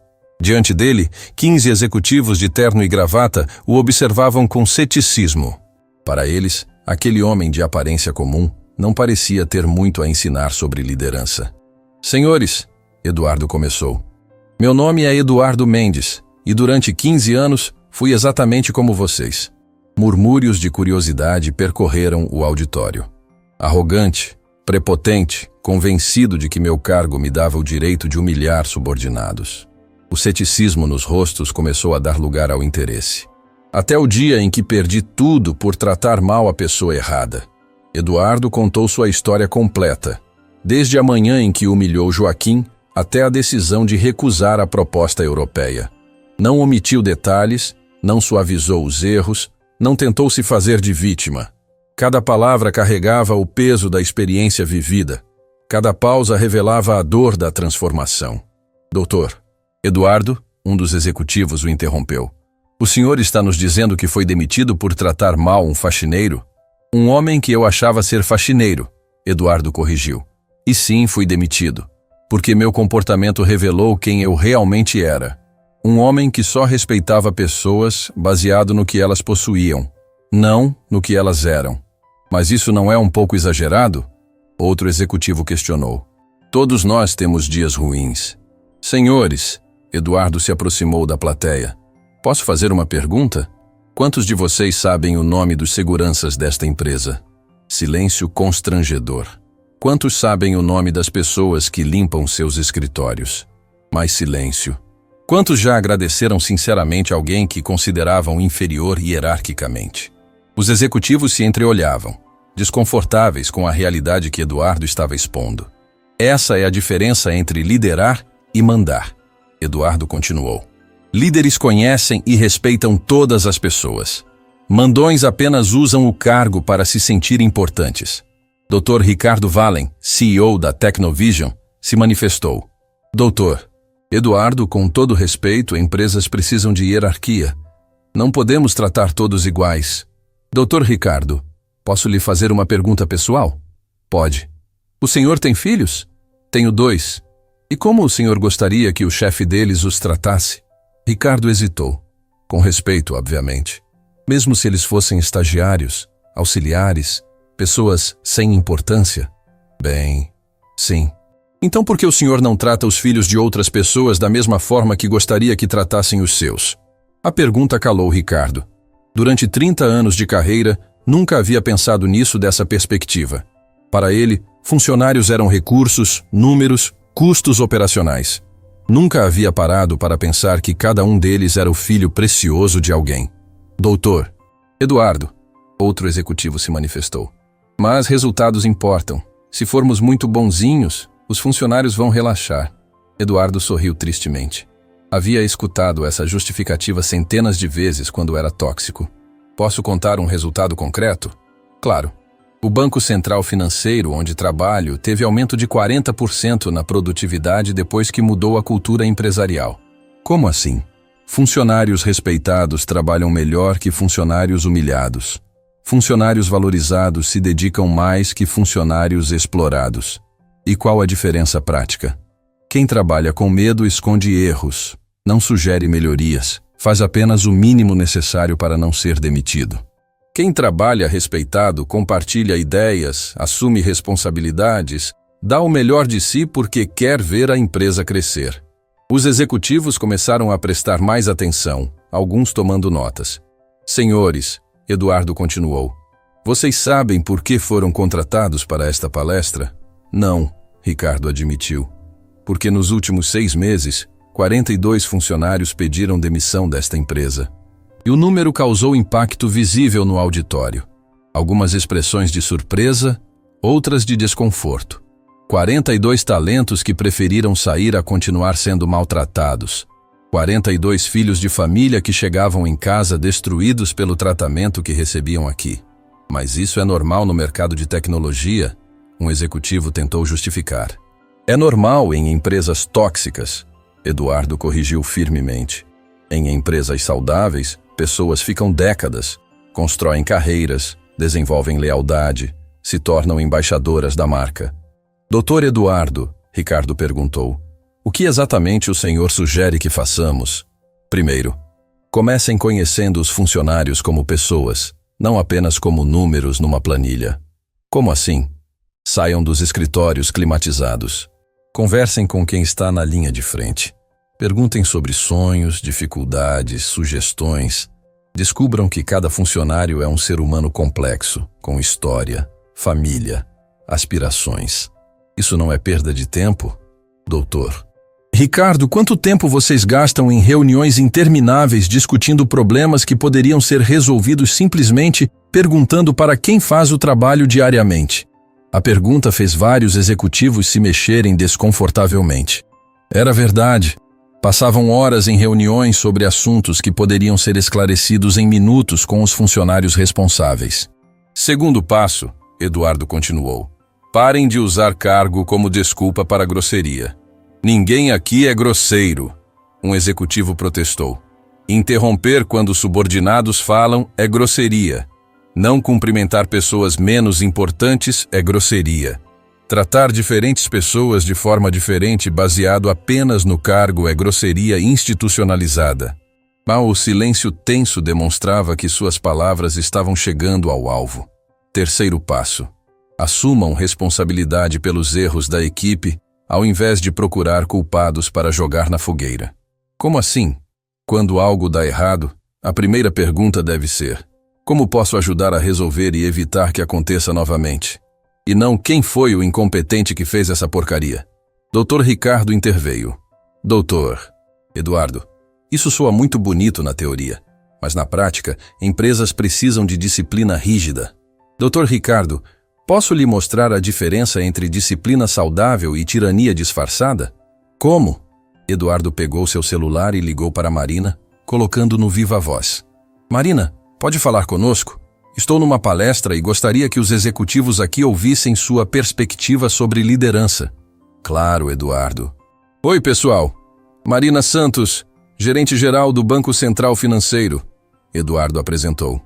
Diante dele, 15 executivos de terno e gravata o observavam com ceticismo. Para eles, aquele homem de aparência comum não parecia ter muito a ensinar sobre liderança. Senhores, Eduardo começou. Meu nome é Eduardo Mendes, e durante 15 anos fui exatamente como vocês. Murmúrios de curiosidade percorreram o auditório. Arrogante, prepotente, convencido de que meu cargo me dava o direito de humilhar subordinados. O ceticismo nos rostos começou a dar lugar ao interesse. Até o dia em que perdi tudo por tratar mal a pessoa errada. Eduardo contou sua história completa, desde a manhã em que humilhou Joaquim até a decisão de recusar a proposta europeia. Não omitiu detalhes, não suavizou os erros, não tentou se fazer de vítima. Cada palavra carregava o peso da experiência vivida. Cada pausa revelava a dor da transformação. Doutor, Eduardo, um dos executivos, o interrompeu. O senhor está nos dizendo que foi demitido por tratar mal um faxineiro? Um homem que eu achava ser faxineiro, Eduardo corrigiu. E sim, fui demitido, porque meu comportamento revelou quem eu realmente era. Um homem que só respeitava pessoas baseado no que elas possuíam, não no que elas eram. Mas isso não é um pouco exagerado? Outro executivo questionou. Todos nós temos dias ruins. Senhores, Eduardo se aproximou da plateia. Posso fazer uma pergunta? Quantos de vocês sabem o nome dos seguranças desta empresa? Silêncio constrangedor. Quantos sabem o nome das pessoas que limpam seus escritórios? Mais silêncio. Quantos já agradeceram sinceramente alguém que consideravam inferior hierarquicamente? Os executivos se entreolhavam, desconfortáveis com a realidade que Eduardo estava expondo. Essa é a diferença entre liderar e mandar. Eduardo continuou. Líderes conhecem e respeitam todas as pessoas. Mandões apenas usam o cargo para se sentir importantes. Dr. Ricardo Vallen, CEO da Tecnovision, se manifestou. Doutor, Eduardo, com todo respeito, empresas precisam de hierarquia. Não podemos tratar todos iguais. Dr. Ricardo, posso lhe fazer uma pergunta pessoal? Pode. O senhor tem filhos? Tenho 2. E como o senhor gostaria que o chefe deles os tratasse? Ricardo hesitou. Com respeito, obviamente. Mesmo se eles fossem estagiários, auxiliares, pessoas sem importância? Bem, sim. Então por que o senhor não trata os filhos de outras pessoas da mesma forma que gostaria que tratassem os seus? A pergunta calou Ricardo. Durante 30 anos de carreira, nunca havia pensado nisso dessa perspectiva. Para ele, funcionários eram recursos, números, custos operacionais. Nunca havia parado para pensar que cada um deles era o filho precioso de alguém. Doutor, Eduardo, outro executivo se manifestou. Mas resultados importam. Se formos muito bonzinhos, os funcionários vão relaxar. Eduardo sorriu tristemente. Havia escutado essa justificativa centenas de vezes quando era tóxico. Posso contar um resultado concreto? Claro. O Banco Central Financeiro, onde trabalho, teve aumento de 40% na produtividade depois que mudou a cultura empresarial. Como assim? Funcionários respeitados trabalham melhor que funcionários humilhados. Funcionários valorizados se dedicam mais que funcionários explorados. E qual a diferença prática? Quem trabalha com medo esconde erros, não sugere melhorias, faz apenas o mínimo necessário para não ser demitido. Quem trabalha respeitado compartilha ideias, assume responsabilidades, dá o melhor de si porque quer ver a empresa crescer. Os executivos começaram a prestar mais atenção, alguns tomando notas. Senhores, Eduardo continuou, vocês sabem por que foram contratados para esta palestra? Não, Ricardo admitiu. Porque nos últimos 6 meses, 42 funcionários pediram demissão desta empresa. E o número causou impacto visível no auditório. Algumas expressões de surpresa, outras de desconforto. 42 talentos que preferiram sair a continuar sendo maltratados. 42 filhos de família que chegavam em casa destruídos pelo tratamento que recebiam aqui. Mas isso é normal no mercado de tecnologia? Um executivo tentou justificar. É normal em empresas tóxicas, Eduardo corrigiu firmemente. Em empresas saudáveis, pessoas ficam décadas, constroem carreiras, desenvolvem lealdade, se tornam embaixadoras da marca. Doutor Eduardo, Ricardo perguntou, o que exatamente o senhor sugere que façamos? Primeiro, comecem conhecendo os funcionários como pessoas, não apenas como números numa planilha. Como assim? Saiam dos escritórios climatizados. Conversem com quem está na linha de frente. Perguntem sobre sonhos, dificuldades, sugestões. Descubram que cada funcionário é um ser humano complexo, com história, família, aspirações. Isso não é perda de tempo, doutor? Ricardo, quanto tempo vocês gastam em reuniões intermináveis discutindo problemas que poderiam ser resolvidos simplesmente perguntando para quem faz o trabalho diariamente? A pergunta fez vários executivos se mexerem desconfortavelmente. Era verdade. Passavam horas em reuniões sobre assuntos que poderiam ser esclarecidos em minutos com os funcionários responsáveis. Segundo passo, Eduardo continuou. Parem de usar cargo como desculpa para grosseria. Ninguém aqui é grosseiro, um executivo protestou. Interromper quando subordinados falam é grosseria. Não cumprimentar pessoas menos importantes é grosseria. Tratar diferentes pessoas de forma diferente baseado apenas no cargo é grosseria institucionalizada. Mas o silêncio tenso demonstrava que suas palavras estavam chegando ao alvo. Terceiro passo. Assumam responsabilidade pelos erros da equipe, ao invés de procurar culpados para jogar na fogueira. Como assim? Quando algo dá errado, a primeira pergunta deve ser: como posso ajudar a resolver e evitar que aconteça novamente? E não quem foi o incompetente que fez essa porcaria. Dr. Ricardo interveio. Doutor Eduardo, isso soa muito bonito na teoria, mas na prática, empresas precisam de disciplina rígida. Dr. Ricardo, posso lhe mostrar a diferença entre disciplina saudável e tirania disfarçada? Como? Eduardo pegou seu celular e ligou para Marina, colocando no viva voz. Marina, pode falar conosco? Estou numa palestra e gostaria que os executivos aqui ouvissem sua perspectiva sobre liderança. Claro, Eduardo. Oi, pessoal. Marina Santos, gerente-geral do Banco Central Financeiro. Eduardo apresentou.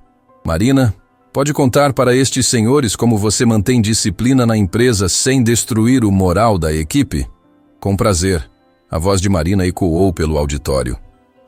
Marina, pode contar para estes senhores como você mantém disciplina na empresa sem destruir o moral da equipe? Com prazer. A voz de Marina ecoou pelo auditório.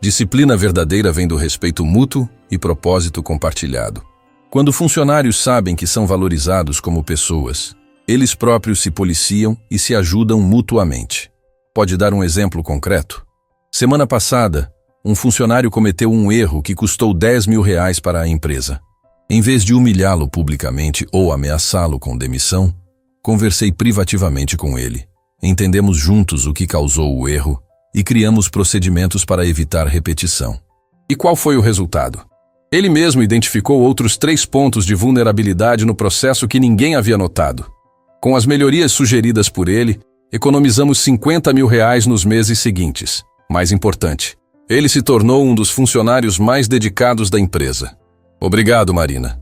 Disciplina verdadeira vem do respeito mútuo e propósito compartilhado. Quando funcionários sabem que são valorizados como pessoas, eles próprios se policiam e se ajudam mutuamente. Pode dar um exemplo concreto? Semana passada, um funcionário cometeu um erro que custou R$10.000 para a empresa. Em vez de humilhá-lo publicamente ou ameaçá-lo com demissão, conversei privativamente com ele. Entendemos juntos o que causou o erro e criamos procedimentos para evitar repetição. E qual foi o resultado? Ele mesmo identificou outros 3 pontos de vulnerabilidade no processo que ninguém havia notado. Com as melhorias sugeridas por ele, economizamos R$50.000 nos meses seguintes. Mais importante, ele se tornou um dos funcionários mais dedicados da empresa. Obrigado, Marina.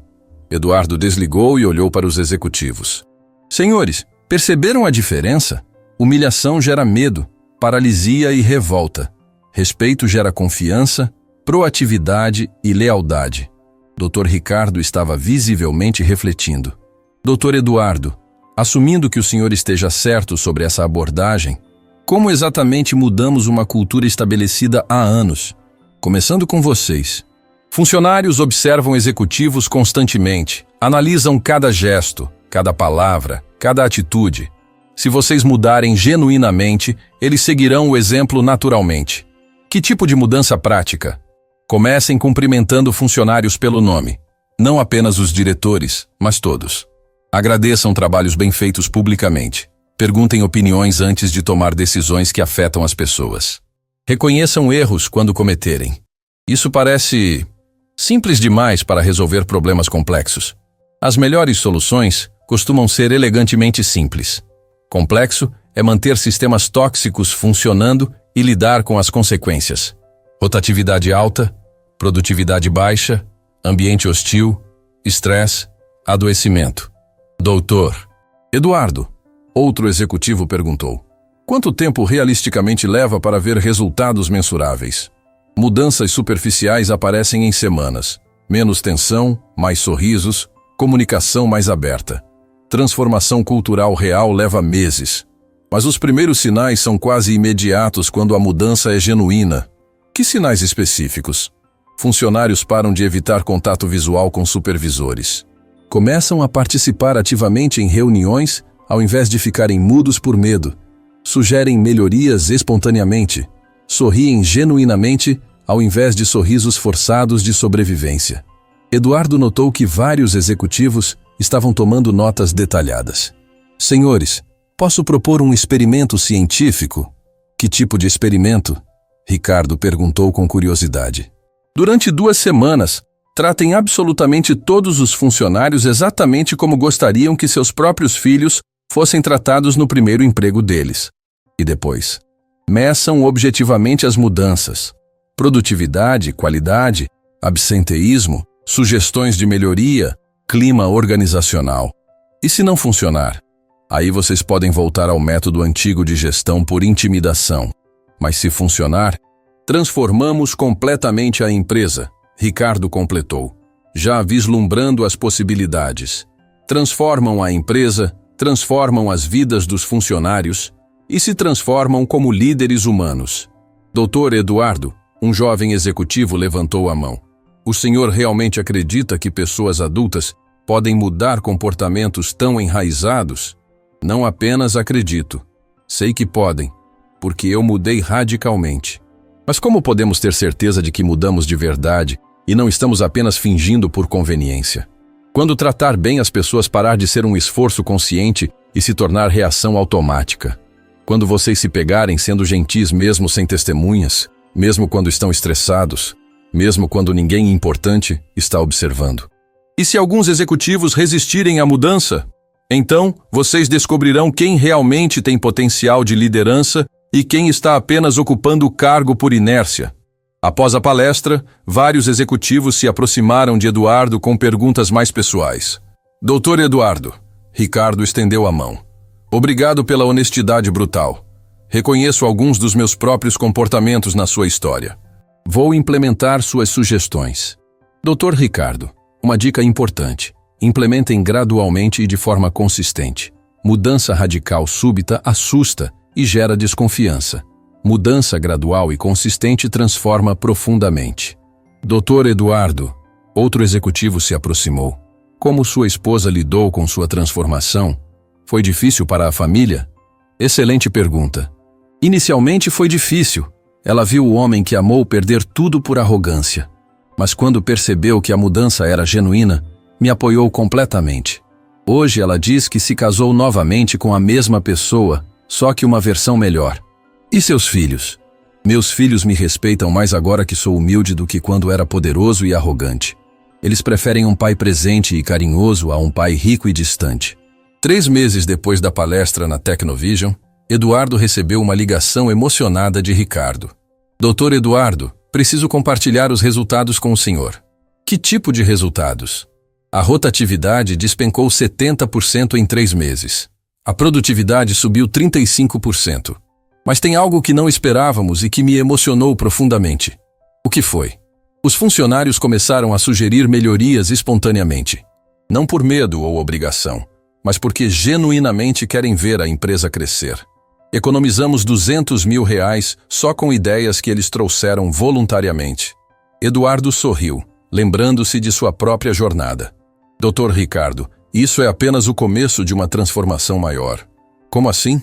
Eduardo desligou e olhou para os executivos. Senhores, perceberam a diferença? Humilhação gera medo, paralisia e revolta. Respeito gera confiança, proatividade e lealdade. Dr. Ricardo estava visivelmente refletindo. Dr. Eduardo, assumindo que o senhor esteja certo sobre essa abordagem, como exatamente mudamos uma cultura estabelecida há anos? Começando com vocês. Funcionários observam executivos constantemente, analisam cada gesto, cada palavra, cada atitude. Se vocês mudarem genuinamente, eles seguirão o exemplo naturalmente. Que tipo de mudança prática? Comecem cumprimentando funcionários pelo nome. Não apenas os diretores, mas todos. Agradeçam trabalhos bem feitos publicamente. Perguntem opiniões antes de tomar decisões que afetam as pessoas. Reconheçam erros quando cometerem. Isso parece simples demais para resolver problemas complexos. As melhores soluções costumam ser elegantemente simples. Complexo é manter sistemas tóxicos funcionando e lidar com as consequências. Rotatividade alta, produtividade baixa, ambiente hostil, estresse, adoecimento. Doutor Eduardo, outro executivo perguntou. Quanto tempo realisticamente leva para ver resultados mensuráveis? Mudanças superficiais aparecem em semanas. Menos tensão, mais sorrisos, comunicação mais aberta. Transformação cultural real leva meses. Mas os primeiros sinais são quase imediatos quando a mudança é genuína. Que sinais específicos? Funcionários param de evitar contato visual com supervisores. Começam a participar ativamente em reuniões ao invés de ficarem mudos por medo. Sugerem melhorias espontaneamente. Sorriem genuinamente ao invés de sorrisos forçados de sobrevivência. Eduardo notou que vários executivos estavam tomando notas detalhadas. Senhores, posso propor um experimento científico? Que tipo de experimento? Ricardo perguntou com curiosidade. Durante 2 semanas, tratem absolutamente todos os funcionários exatamente como gostariam que seus próprios filhos fossem tratados no primeiro emprego deles. E depois, meçam objetivamente as mudanças. Produtividade, qualidade, absenteísmo, sugestões de melhoria, clima organizacional. E se não funcionar? Aí vocês podem voltar ao método antigo de gestão por intimidação. Mas se funcionar, transformamos completamente a empresa, Ricardo completou, já vislumbrando as possibilidades. Transformam a empresa, transformam as vidas dos funcionários e se transformam como líderes humanos. Dr. Eduardo, um jovem executivo, levantou a mão. O senhor realmente acredita que pessoas adultas podem mudar comportamentos tão enraizados? Não apenas acredito. Sei que podem, porque eu mudei radicalmente. Mas como podemos ter certeza de que mudamos de verdade e não estamos apenas fingindo por conveniência? Quando tratar bem as pessoas parar de ser um esforço consciente e se tornar reação automática. Quando vocês se pegarem sendo gentis mesmo sem testemunhas, mesmo quando estão estressados, mesmo quando ninguém importante está observando. E se alguns executivos resistirem à mudança? Então, vocês descobrirão quem realmente tem potencial de liderança e quem está apenas ocupando o cargo por inércia. Após a palestra, vários executivos se aproximaram de Eduardo com perguntas mais pessoais. Doutor Eduardo, Ricardo estendeu a mão. Obrigado pela honestidade brutal. Reconheço alguns dos meus próprios comportamentos na sua história. Vou implementar suas sugestões. Doutor Ricardo, uma dica importante. Implementem gradualmente e de forma consistente. Mudança radical súbita assusta e gera desconfiança. Mudança gradual e consistente transforma profundamente. Doutor Eduardo, outro executivo se aproximou. Como sua esposa lidou com sua transformação? Foi difícil para a família? Excelente pergunta. Inicialmente foi difícil. Ela viu o homem que amou perder tudo por arrogância. Mas quando percebeu que a mudança era genuína, me apoiou completamente. Hoje ela diz que se casou novamente com a mesma pessoa, só que uma versão melhor. E seus filhos? Meus filhos me respeitam mais agora que sou humilde do que quando era poderoso e arrogante. Eles preferem um pai presente e carinhoso a um pai rico e distante. 3 meses depois da palestra na Tecnovision, Eduardo recebeu uma ligação emocionada de Ricardo. Doutor Eduardo, preciso compartilhar os resultados com o senhor. Que tipo de resultados? A rotatividade despencou 70% em 3 meses. A produtividade subiu 35%. Mas tem algo que não esperávamos e que me emocionou profundamente. O que foi? Os funcionários começaram a sugerir melhorias espontaneamente. Não por medo ou obrigação, mas porque genuinamente querem ver a empresa crescer. Economizamos R$200 mil só com ideias que eles trouxeram voluntariamente. Eduardo sorriu, lembrando-se de sua própria jornada. Doutor Ricardo, isso é apenas o começo de uma transformação maior. Como assim?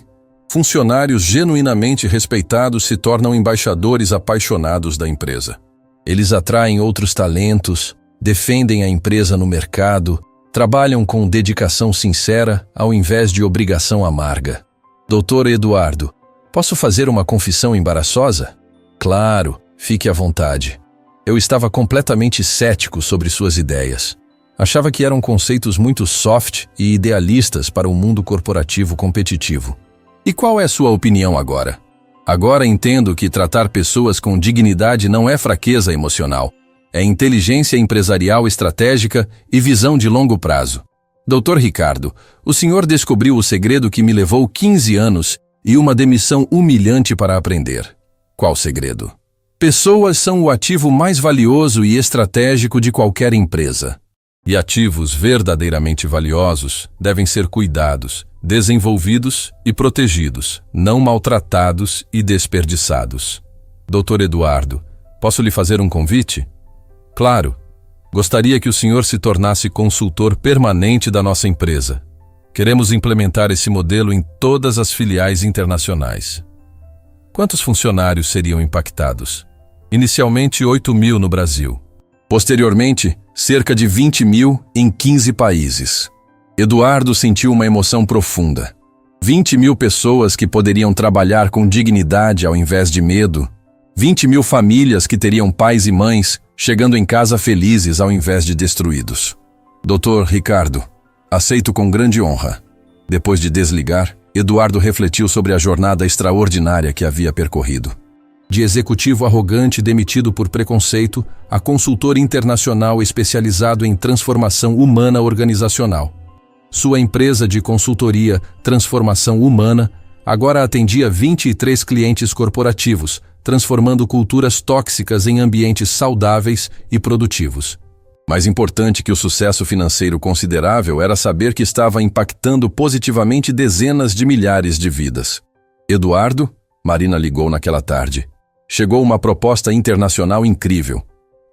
Funcionários genuinamente respeitados se tornam embaixadores apaixonados da empresa. Eles atraem outros talentos, defendem a empresa no mercado, trabalham com dedicação sincera ao invés de obrigação amarga. Doutor Eduardo, posso fazer uma confissão embaraçosa? Claro, fique à vontade. Eu estava completamente cético sobre suas ideias. Achava que eram conceitos muito soft e idealistas para o mundo corporativo competitivo. E qual é sua opinião agora? Agora entendo que tratar pessoas com dignidade não é fraqueza emocional. É inteligência empresarial estratégica e visão de longo prazo. Doutor Ricardo, o senhor descobriu o segredo que me levou 15 anos e uma demissão humilhante para aprender. Qual segredo? Pessoas são o ativo mais valioso e estratégico de qualquer empresa. E ativos verdadeiramente valiosos devem ser cuidados, desenvolvidos e protegidos, não maltratados e desperdiçados. Doutor Eduardo, posso lhe fazer um convite? Claro. Gostaria que o senhor se tornasse consultor permanente da nossa empresa. Queremos implementar esse modelo em todas as filiais internacionais. Quantos funcionários seriam impactados? Inicialmente 8 mil no Brasil. Posteriormente, cerca de 20 mil em 15 países. Eduardo sentiu uma emoção profunda. 20 mil pessoas que poderiam trabalhar com dignidade ao invés de medo. 20 mil famílias que teriam pais e mães chegando em casa felizes ao invés de destruídos. Doutor Ricardo, aceito com grande honra. Depois de desligar, Eduardo refletiu sobre a jornada extraordinária que havia percorrido. De executivo arrogante demitido por preconceito a consultor internacional especializado em transformação humana organizacional. Sua empresa de consultoria Transformação Humana agora atendia 23 clientes corporativos, transformando culturas tóxicas em ambientes saudáveis e produtivos. Mais importante que o sucesso financeiro considerável era saber que estava impactando positivamente dezenas de milhares de vidas. Eduardo, Marina ligou naquela tarde. Chegou uma proposta internacional incrível.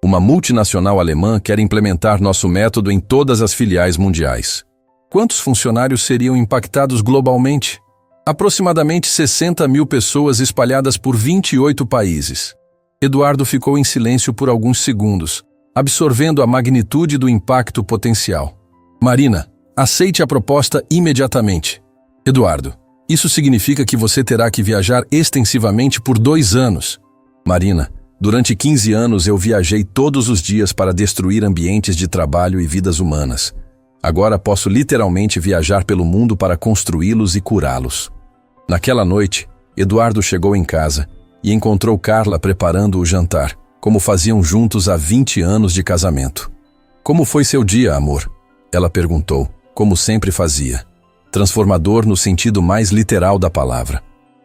Uma multinacional alemã quer implementar nosso método em todas as filiais mundiais. Quantos funcionários seriam impactados globalmente? Aproximadamente 60 mil pessoas espalhadas por 28 países. Eduardo ficou em silêncio por alguns segundos, absorvendo a magnitude do impacto potencial. Marina, aceite a proposta imediatamente. Eduardo, isso significa que você terá que viajar extensivamente por 2 anos. Marina, durante 15 anos eu viajei todos os dias para destruir ambientes de trabalho e vidas humanas. Agora posso literalmente viajar pelo mundo para construí-los e curá-los. Naquela noite, Eduardo chegou em casa e encontrou Carla preparando o jantar, como faziam juntos há 20 anos de casamento. Como foi seu dia, amor? Ela perguntou, como sempre fazia. Transformador no sentido mais literal da palavra.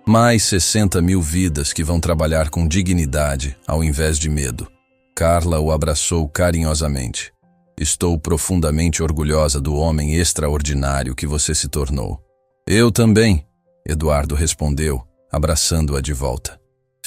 Mais 60 mil vidas que vão trabalhar com dignidade ao invés de medo. Carla o abraçou carinhosamente. Estou profundamente orgulhosa do homem extraordinário que você se tornou. Eu também, Eduardo respondeu, abraçando-a de volta.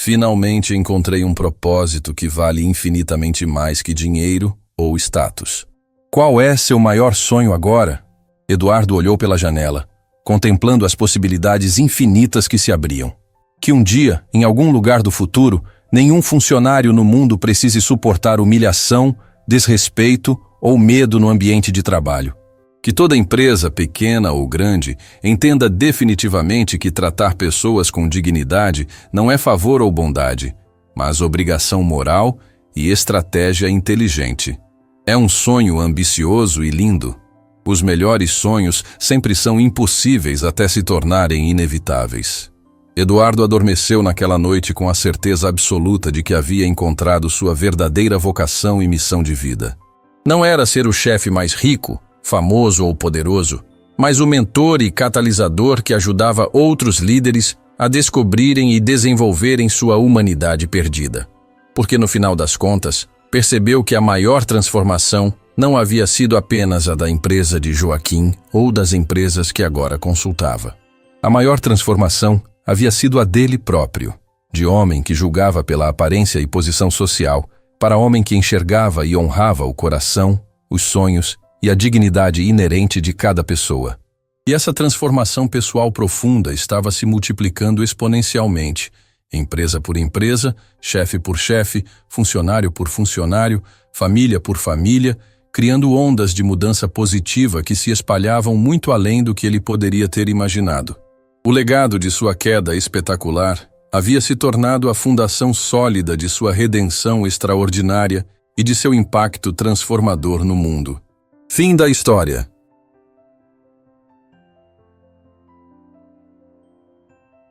Finalmente encontrei um propósito que vale infinitamente mais que dinheiro ou status. Qual é seu maior sonho agora? Eduardo olhou pela janela, contemplando as possibilidades infinitas que se abriam. Que um dia, em algum lugar do futuro, nenhum funcionário no mundo precise suportar humilhação, desrespeito ou medo no ambiente de trabalho. Que toda empresa, pequena ou grande, entenda definitivamente que tratar pessoas com dignidade não é favor ou bondade, mas obrigação moral e estratégia inteligente. É um sonho ambicioso e lindo. Os melhores sonhos sempre são impossíveis até se tornarem inevitáveis. Eduardo adormeceu naquela noite com a certeza absoluta de que havia encontrado sua verdadeira vocação e missão de vida. Não era ser o chefe mais rico, famoso ou poderoso, mas o mentor e catalisador que ajudava outros líderes a descobrirem e desenvolverem sua humanidade perdida. Porque no final das contas, percebeu que a maior transformação não havia sido apenas a da empresa de Joaquim ou das empresas que agora consultava. A maior transformação havia sido a dele próprio, de homem que julgava pela aparência e posição social, para homem que enxergava e honrava o coração, os sonhos e a dignidade inerente de cada pessoa. E essa transformação pessoal profunda estava se multiplicando exponencialmente, empresa por empresa, chefe por chefe, funcionário por funcionário, família por família, criando ondas de mudança positiva que se espalhavam muito além do que ele poderia ter imaginado. O legado de sua queda espetacular havia se tornado a fundação sólida de sua redenção extraordinária e de seu impacto transformador no mundo. Fim da história.